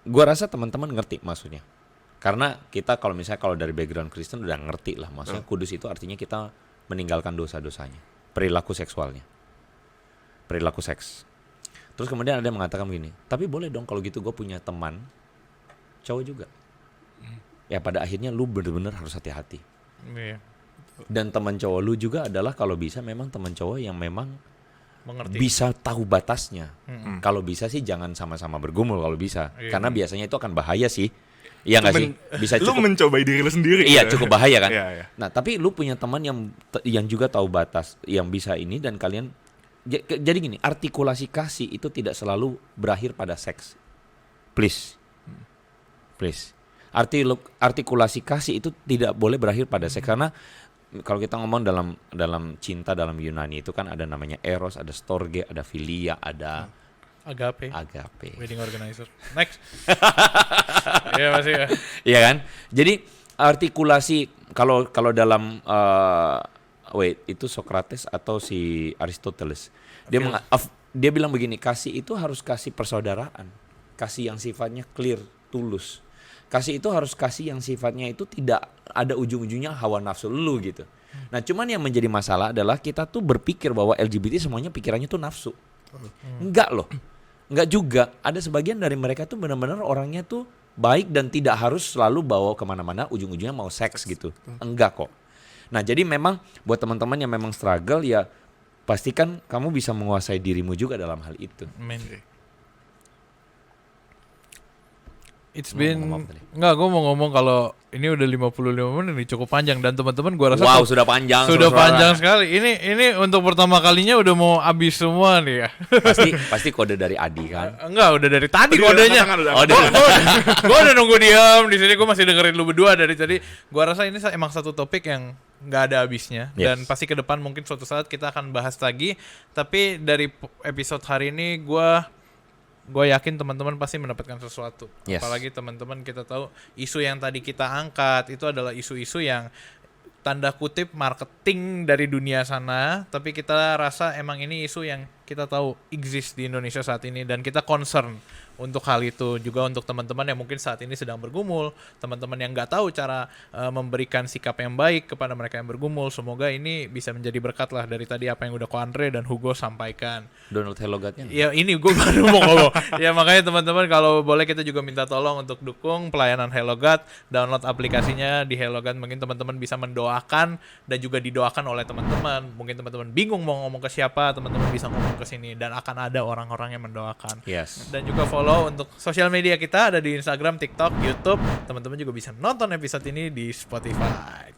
Gua rasa teman-teman ngerti maksudnya. Karena kita kalau dari background Kristen udah ngerti lah maksudnya kudus itu artinya kita meninggalkan dosa-dosanya, perilaku seksualnya. Perilaku seks. Terus kemudian ada yang mengatakan begini, tapi boleh dong kalau gitu gue punya teman cowok juga. Ya pada akhirnya lu bener-bener harus hati-hati. Iya. Dan teman cowok lu juga adalah kalau bisa memang teman cowok yang memang Mengerti. bisa tahu batasnya. Kalau bisa sih jangan sama-sama bergumul kalau bisa. Iya. Karena biasanya itu akan bahaya sih. Iya nggak sih? Bisa Lu cukup. mencobai diri lu sendiri. Iya gitu. cukup bahaya kan. Iya. Nah tapi lu punya teman yang juga tahu batas, yang bisa ini dan kalian. Jadi gini, artikulasi kasih itu tidak selalu berakhir pada seks. Please. Artikulasi kasih itu tidak boleh berakhir pada seks karena kalau kita ngomong dalam cinta dalam Yunani itu kan ada namanya eros, ada storge, ada philia, ada Agape. Wedding organizer. Next. Iya masih ya. Iya kan? Jadi artikulasi kalau dalam itu Socrates atau si Aristoteles. Dia bilang begini, kasih itu harus kasih persaudaraan. Kasih yang sifatnya clear, tulus. Kasih itu harus kasih yang sifatnya itu tidak ada ujung-ujungnya hawa nafsu lu gitu. Nah, cuman yang menjadi masalah adalah kita tuh berpikir bahwa LGBT semuanya pikirannya tuh nafsu. Enggak loh. Enggak juga. Ada sebagian dari mereka tuh benar-benar orangnya tuh baik dan tidak harus selalu bawa kemana-mana ujung-ujungnya mau seks gitu. Enggak kok. Nah jadi memang buat teman-teman yang memang struggle ya pastikan kamu bisa menguasai dirimu juga dalam hal itu. Amen. It's Mau been ngomong apa tadi? Enggak, gue mau ngomong kalau ini udah 55 menit ini cukup panjang dan teman-teman gue rasa Wow sudah panjang. sudah saudara. panjang sekali. Ini untuk pertama kalinya udah mau habis semua nih ya. Pasti kode dari Adi kan. Enggak, udah dari tadi Udah kodenya. katakan, udah. Gue udah nunggu diam di sini. Gue masih dengerin lu berdua dari tadi. Gue rasa ini emang satu topik yang nggak ada habisnya. Yes. Dan pasti ke depan mungkin suatu saat kita akan bahas lagi. Tapi dari episode hari ini gue yakin teman-teman pasti mendapatkan sesuatu. Yes. Apalagi teman-teman kita tahu isu yang tadi kita angkat itu adalah isu-isu yang tanda kutip marketing dari dunia sana, tapi kita rasa emang ini isu yang kita tahu exist di Indonesia saat ini dan kita concern untuk hal itu. Juga untuk teman-teman yang mungkin saat ini sedang bergumul, teman-teman yang nggak tahu cara memberikan sikap yang baik kepada mereka yang bergumul, semoga ini bisa menjadi berkat lah dari tadi apa yang udah Ko Andre dan Hugo sampaikan. Download Hellogatnya. Ya ini gue baru mau ngomong. Ya makanya teman-teman kalau boleh kita juga minta tolong untuk dukung pelayanan HelloGat, download aplikasinya di HelloGat. Mungkin teman-teman bisa mendoakan dan juga didoakan oleh teman-teman. Mungkin teman-teman bingung mau ngomong ke siapa, teman-teman bisa ngomong ke sini dan akan ada orang-orang yang mendoakan. Yes. Dan juga follow untuk sosial media kita ada di Instagram, TikTok, YouTube. Teman-teman juga bisa nonton episode ini di Spotify.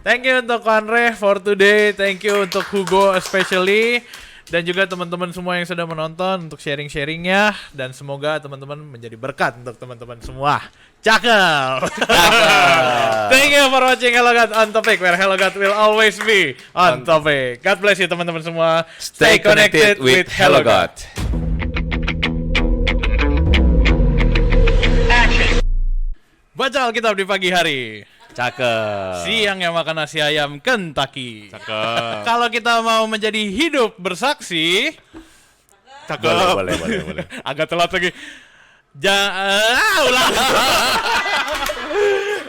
Thank you untuk Andre for today. Thank you untuk Hugo especially. Dan juga teman-teman semua yang sudah menonton untuk sharing-sharingnya. Dan semoga teman-teman menjadi berkat untuk teman-teman semua. Cakep! Thank you for watching HelloGat on Topic, where HelloGat will always be on topic. God bless you teman-teman semua. Stay connected with HelloGat. Baca Alkitab di pagi hari. Cakep. Siang yang makan nasi ayam Kentucky. Cakep. Kalau kita mau menjadi hidup bersaksi, Cakep. Boleh. agak telat lagi.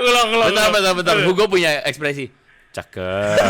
Ulang. Bentar. Hugo punya ekspresi. Cakep.